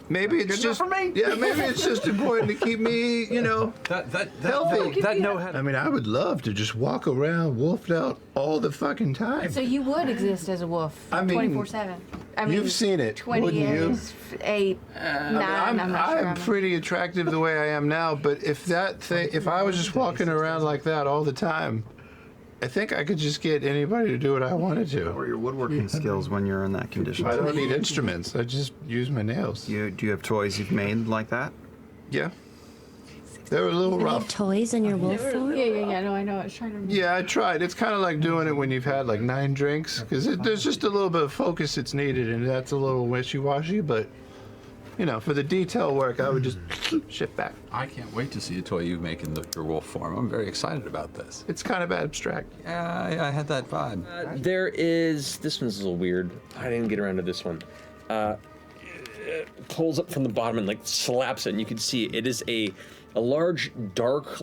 Maybe it's just for me. Yeah, maybe it's just important to keep me, healthy. I mean, I would love to just walk around wolfed out all the fucking time. So you would exist as a wolf, I mean, 24/7. I mean, you've seen it, 20 wouldn't you? years, 8, 9. I'm not sure. I'm pretty attractive the way I am now, but if I was just walking around like that all the time, I think I could just get anybody to do what I wanted to. Or your woodworking skills when you're in that condition? I don't need instruments. I just use my nails. Do you have toys you've made like that? Yeah. They were a little You rough. have toys in your wolf form? Yeah. No, I know. I was trying to remember. Yeah, I tried. It's kind of like doing it when you've had like 9 drinks, because there's just a little bit of focus that's needed, and that's a little wishy-washy, but, for the detail work, I would just shift back. I can't wait to see a toy you make in your wolf form. I'm very excited about this. It's kind of abstract. Yeah, I had that vibe. There is, this one's a little weird. I didn't get around to this one. Pulls up from the bottom and like slaps it, and you can see it is a large, dark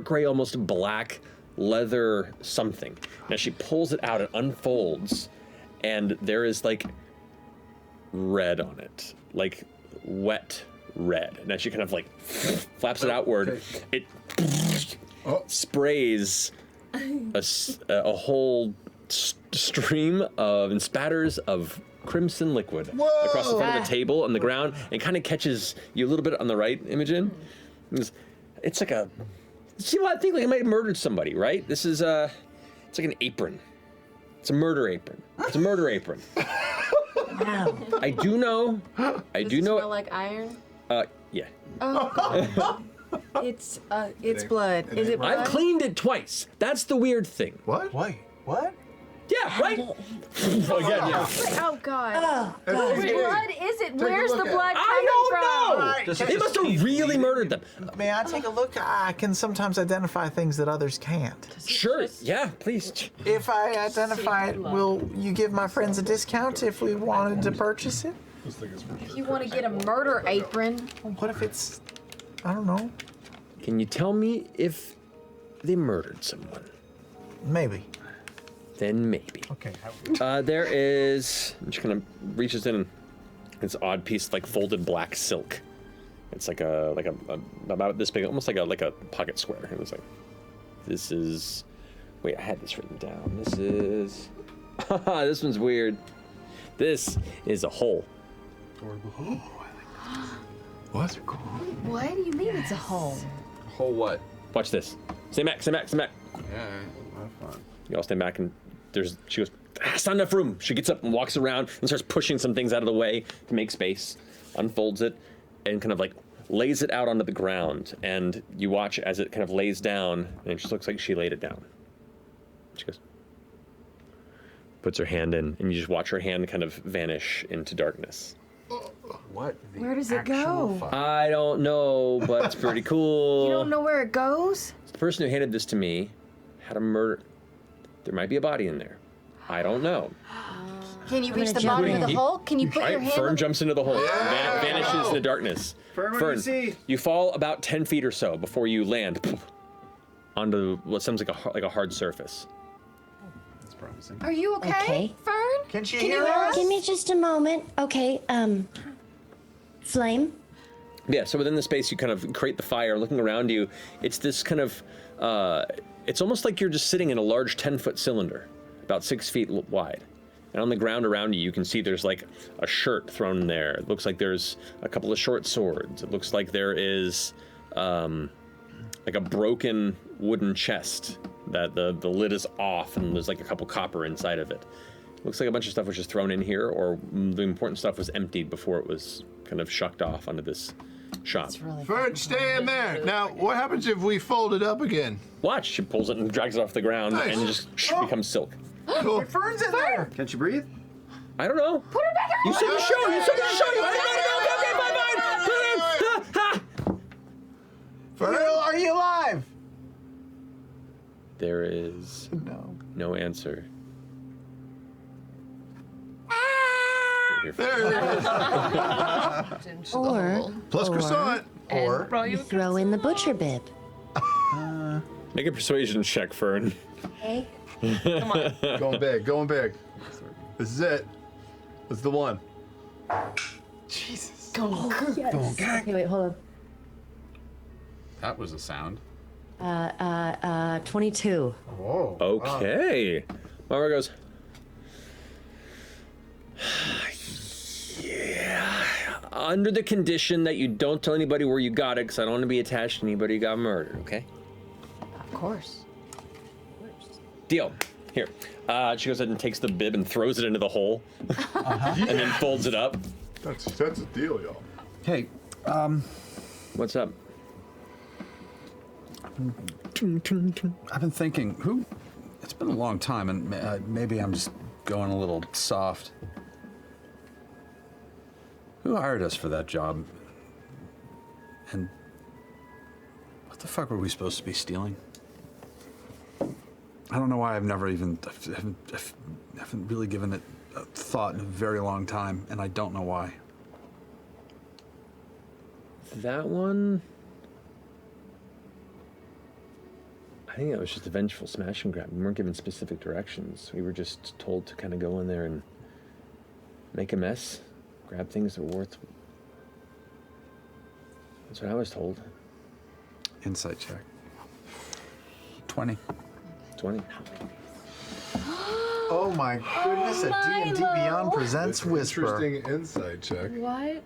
gray, almost black leather something. Now she pulls it out, it unfolds, and there is like red on it, like wet red. Now she kind of like flaps it outward. It sprays a whole stream and spatters of crimson liquid across the front of the table on the ground, and kind of catches you a little bit on the right, Imogen. It's like a, see what I think, like I might have murdered somebody, right? This is it's like an apron. It's a murder apron. It's a murder apron. Wow. I do know. Does it smell like iron? Yeah. Oh. It's blood. Is it blood? I've cleaned it twice. That's the weird thing. What? Wait, what? Yeah, right? Again, yeah. Oh, God. Oh, God. Whose blood is it? Where's the blood I coming don't know! They must have really murdered them. May I take a look? I can sometimes identify things that others can't. Sure, yeah, please. If I identify it, will you give my friends a discount if we wanted to purchase it? If you want to get a murder apron. What if it's, I don't know. Can you tell me if they murdered someone? Maybe. Then maybe. Okay. There is, she kind of reaches in, this odd piece like folded black silk. It's like a about this big, almost like a pocket square. And it's like, this is, wait, I had this written down. This is, this one's weird. This is a hole. What? What do you mean it's a hole? Hole what? Watch this. Stay back, stay back, stay back. Yeah, that's fine. You all stand back, and she goes, it's not enough room. She gets up and walks around and starts pushing some things out of the way to make space, unfolds it, and kind of like lays it out onto the ground. And you watch as it kind of lays down, and it just looks like she laid it down. She goes, puts her hand in, and you just watch her hand kind of vanish into darkness. What? Where does it go? I don't know, but it's pretty cool. You don't know where it goes? The person who handed this to me had a murder. There might be a body in there. I don't know. Can you reach the bottom of the hole? Can you put your hand Fern jumps into the hole, vanishes in the darkness. Fern, what do you see? You fall about 10 feet or so before you land onto what sounds like a hard surface. That's promising. Are you okay, Fern? Can she hear us? Give me just a moment. Okay, Flame? Yeah, so within the space you kind of create the fire. Looking around you, it's this kind of, it's almost like you're just sitting in a large 10-foot cylinder, about 6 feet wide. And on the ground around you, you can see there's like a shirt thrown in there. It looks like there's a couple of short swords. It looks like there is like a broken wooden chest that the lid is off and there's like a couple copper inside of it. Looks like a bunch of stuff was just thrown in here, or the important stuff was emptied before it was kind of shucked off onto this shop. Fern, stay in there. Now, what happens if we fold it up again? Watch, she pulls it and drags it off the ground and just becomes silk. Cool. Fern's in there. Can she breathe? I don't know. Put it back in. You said the show. You said the show. Okay, fine. Fern, are you alive? There is no answer. There it is. Or Plus croissant. Or you throw in the butcher bib. Make a persuasion check, Fern. Hey. Come on. Going big, going big. This is it. This is the one. Jesus. Go. Yes. Okay, wait, hold That was a sound. on. 22. Whoa. Okay. Mara goes, yeah, under the condition that you don't tell anybody where you got it, because I don't want to be attached to anybody who got murdered, okay? Of course. Deal. Here. She goes ahead and takes the bib and throws it into the hole, and then folds it up. That's a deal, y'all. Hey, what's up? I've been thinking, it's been a long time, and maybe I'm just going a little soft. Who hired us for that job? And what the fuck were we supposed to be stealing? I don't know why I've never even, haven't really given it a thought in a very long time, and I don't know why. That one? I think that was just a vengeful smash and grab. We weren't given specific directions. We were just told to kind of go in there and make a mess, grab things that were worth. That's what I was told. Insight check. 20. 20. Oh my goodness, a D&D Beyond presents Whisper. Interesting insight check. What?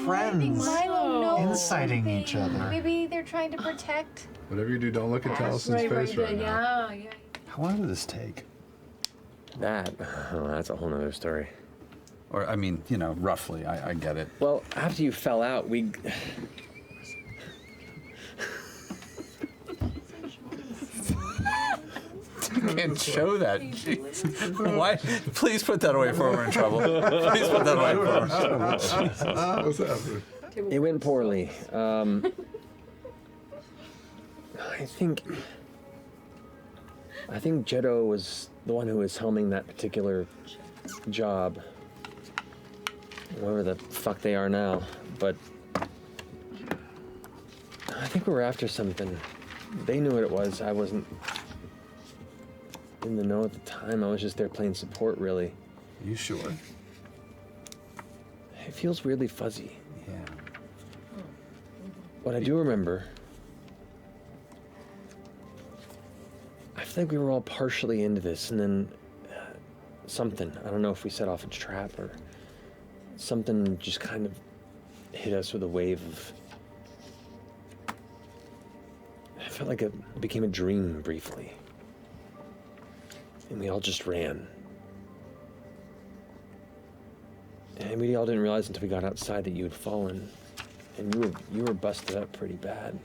Friends Milo knows inciting something. each other. Maybe they're trying to protect. Whatever you do, don't look at Taliesin's face right now. Yeah. How long did this take? That, oh, that's a whole nother story. Or, I mean, you know, roughly, I get it. Well, after you fell out, we... You can't show that. Jeez. Why? Please put that away before we're in trouble. Please put that away before we're in trouble. What's happening? It went poorly. I think Jetto was the one who was helming that particular job. Whoever the fuck they are now. But I think we were after something. They knew what it was. I wasn't in the know at the time. I was just there playing support, really. You sure? It feels weirdly fuzzy. Yeah. What I do remember, I feel like we were all partially into this, and then something, I don't know if we set off a trap or something just kind of hit us with a wave of, I felt like it became a dream briefly. And we all just ran. And we all didn't realize until we got outside that you had fallen. And you were busted up pretty bad.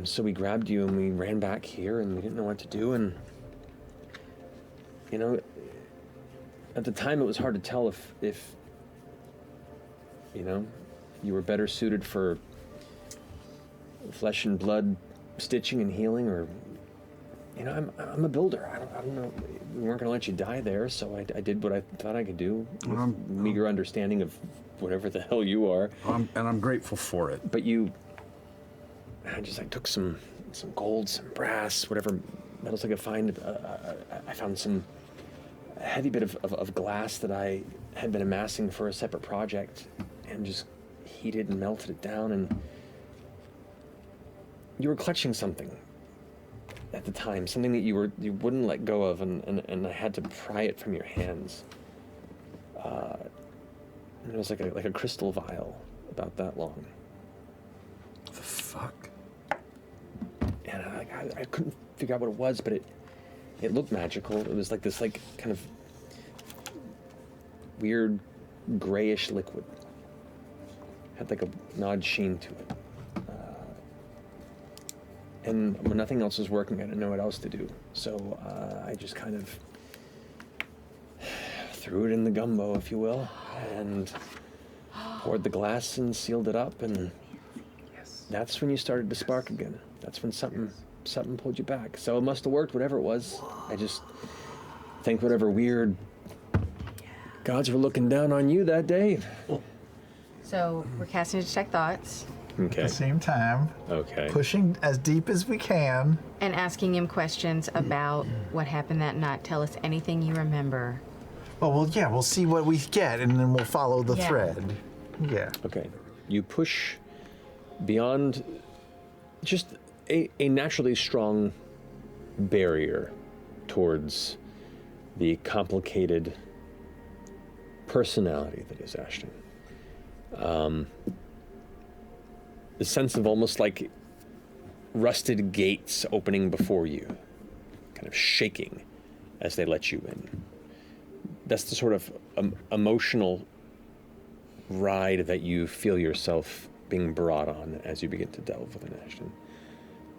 So we grabbed you and we ran back here and we didn't know what to do. And, you know, at the time it was hard to tell if you know, you were better suited for flesh and blood stitching and healing, or, you know, I'm a builder. I don't know. We weren't gonna let you die there, so I did what I thought I could do with meager understanding of whatever the hell you are. And I'm grateful for it. But I took some gold, some brass, whatever metals I could find. I found a heavy bit of glass that I had been amassing for a separate project, and just heated and melted it down. And you were clutching something at the time, something that you wouldn't let go of, and I had to pry it from your hands. And it was like a crystal vial, about that long. What the fuck? And I couldn't figure out what it was, but it looked magical. It was like this, like, kind of weird grayish liquid. Had like an odd sheen to it. And when nothing else was working, I didn't know what else to do. So I just kind of threw it in the gumbo, if you will, and poured the glass and sealed it up, and that's when you started to spark again. That's when something pulled you back. So it must have worked, whatever it was. I just think whatever weird gods were looking down on you that day. So we're casting Detect Thoughts. Okay. At the same time. Okay. Pushing as deep as we can. And asking him questions about what happened that night. Tell us anything you remember. Well, we'll see what we get, and then we'll follow the thread. Yeah. Okay. You push beyond just a naturally strong barrier towards the complicated personality that is Ashton. The sense of almost like rusted gates opening before you, kind of shaking as they let you in. That's the sort of emotional ride that you feel yourself being brought on as you begin to delve within Ashton.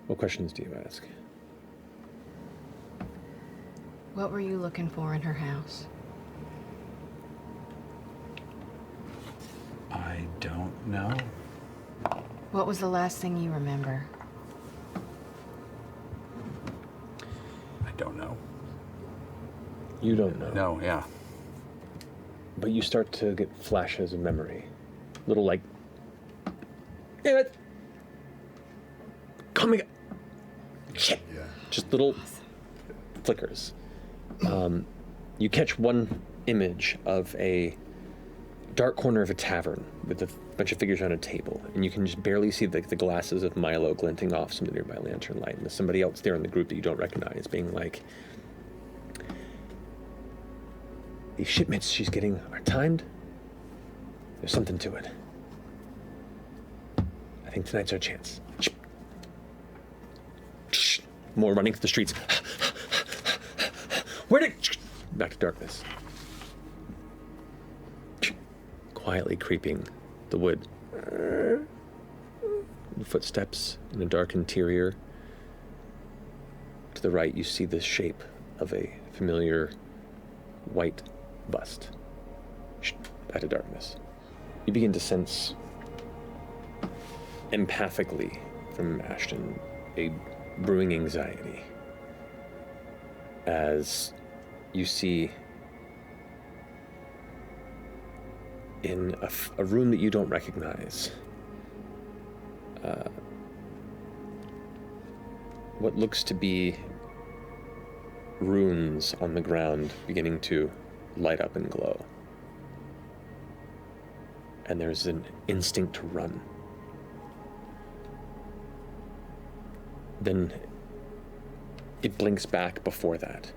What questions do you ask? What were you looking for in her house? I don't know. What was the last thing you remember? I don't know. You don't know? No, yeah. But you start to get flashes of memory. Little like, damn it! Coming. Shit! Yeah. Just little flickers. You catch one image of a dark corner of a tavern with a bunch of figures on a table, and you can just barely see the glasses of Milo glinting off some of the nearby lantern light, and there's somebody else there in the group that you don't recognize being like, these shipments she's getting are timed. There's something to it. I think tonight's our chance. More running through the streets. Back to darkness. Quietly creeping the wood. Footsteps in a dark interior. To the right, you see the shape of a familiar white bust. Back to darkness. You begin to sense empathically from Ashton a brewing anxiety as you see in a room that you don't recognize what looks to be runes on the ground beginning to light up and glow. And there's an instinct to run. Then it blinks back before that.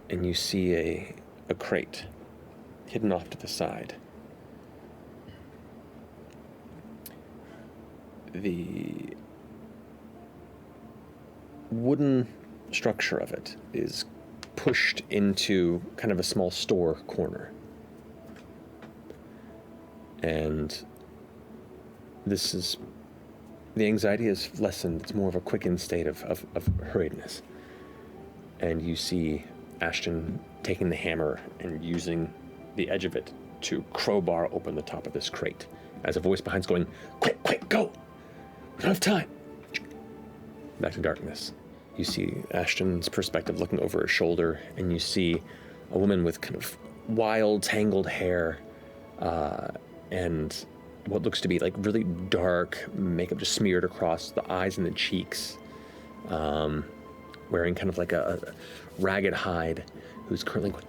And you see a crate hidden off to the side. The wooden structure of it is pushed into kind of a small store corner. And this is, the anxiety is lessened. It's more of a quickened state of hurriedness. And you see Ashton taking the hammer and using the edge of it to crowbar open the top of this crate, as a voice behind's going, quick, quick, go! We don't have time! Back to darkness. You see Ashton's perspective looking over his shoulder, and you see a woman with kind of wild, tangled hair, and what looks to be like really dark makeup just smeared across the eyes and the cheeks, wearing kind of like a ragged hide, who's currently going,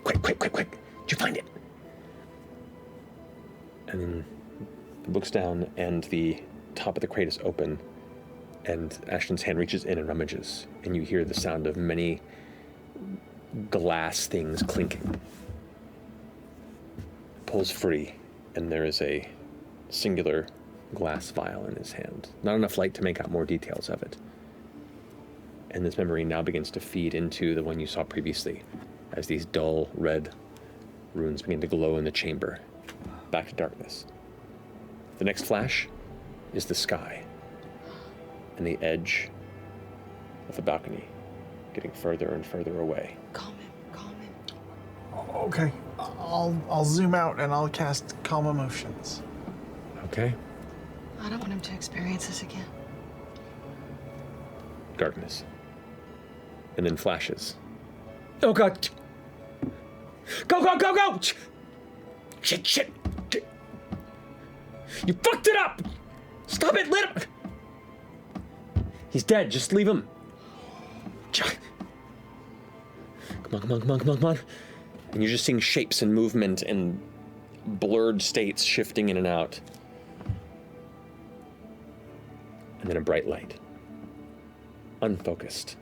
quick, quick, quick, quick, did you find it? And then looks down, and the top of the crate is open, and Ashton's hand reaches in and rummages, and you hear the sound of many glass things clinking. Pulls free, and there is a singular glass vial in his hand. Not enough light to make out more details of it. And this memory now begins to feed into the one you saw previously, as these dull red runes begin to glow in the chamber. Back to darkness. The next flash is the sky and the edge of the balcony, getting further and further away. Okay, I'll zoom out and I'll cast Calm Emotions. Okay. I don't want him to experience this again. Darkness. And then flashes. Oh god! Go, go, go, go! Shit, shit! You fucked it up! Stop it, let him! He's dead, just leave him. Come on, come on, come on, come on, come on. And you're just seeing shapes and movement and blurred states shifting in and out. And then a bright light. Unfocused.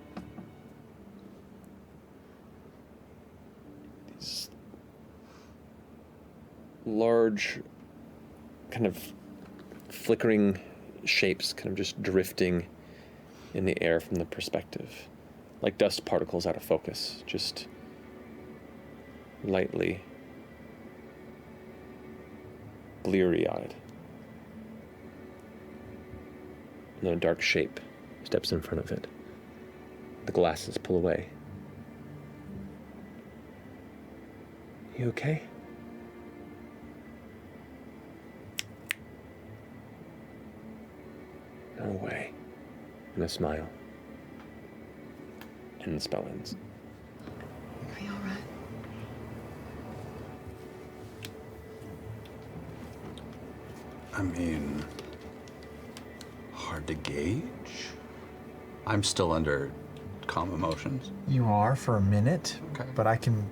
These large, kind of flickering shapes kind of just drifting in the air from the perspective. Like dust particles out of focus, just lightly bleary-eyed. And then a dark shape steps in front of it. The glasses pull away. You okay? No way. And a smile. And the spell ends. Are you all right? I mean, hard to gauge. I'm still under calm emotions. You are for a minute, okay. But I can,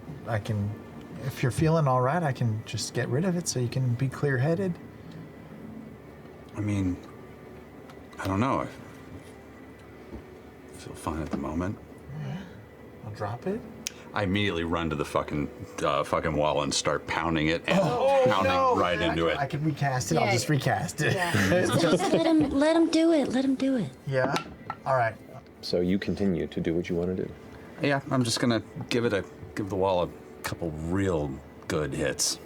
if you're feeling all right, I can just get rid of it so you can be clear-headed. I mean, I don't know. I feel fine at the moment. Yeah. I'll drop it. I immediately run to the fucking wall and start pounding it and pounding right into it. I can recast it. I'll just recast it. Yeah. let him do it. Let him do it. Yeah. All right. So you continue to do what you want to do. Yeah, I'm just gonna give the wall a couple real good hits.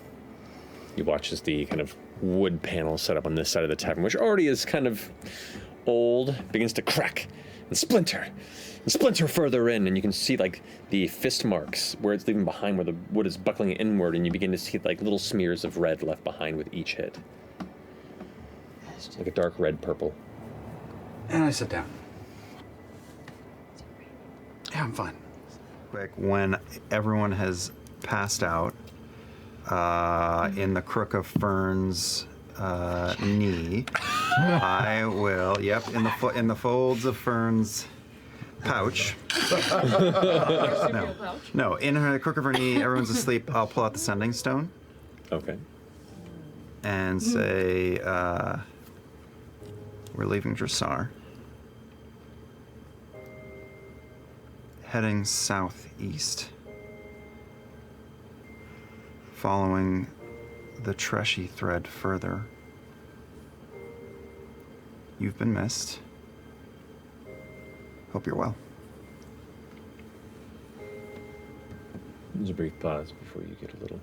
You watch as the kind of wood panel set up on this side of the tavern, which already is kind of old, begins to crack and splinter further in, and you can see like the fist marks where it's leaving behind, where the wood is buckling inward, and you begin to see like little smears of red left behind with each hit. It's like a dark red purple. And I sit down. Yeah, I'm fine. Quick, when everyone has passed out, in the crook of Fern's knee, I will. Yep, in the folds of Fern's pouch. No, in the crook of her knee, everyone's asleep. I'll pull out the sending stone. Okay. And say, we're leaving Dressar. Heading southeast. Following the Treshi thread further. You've been missed. Hope you're well. There's a brief pause before you get a little.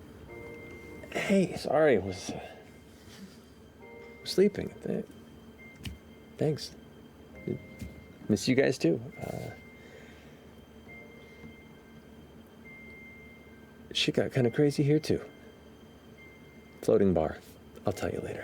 Hey, sorry, I was sleeping. Thanks. Miss you guys too. Shit got kind of crazy here too. Floating bar. I'll tell you later.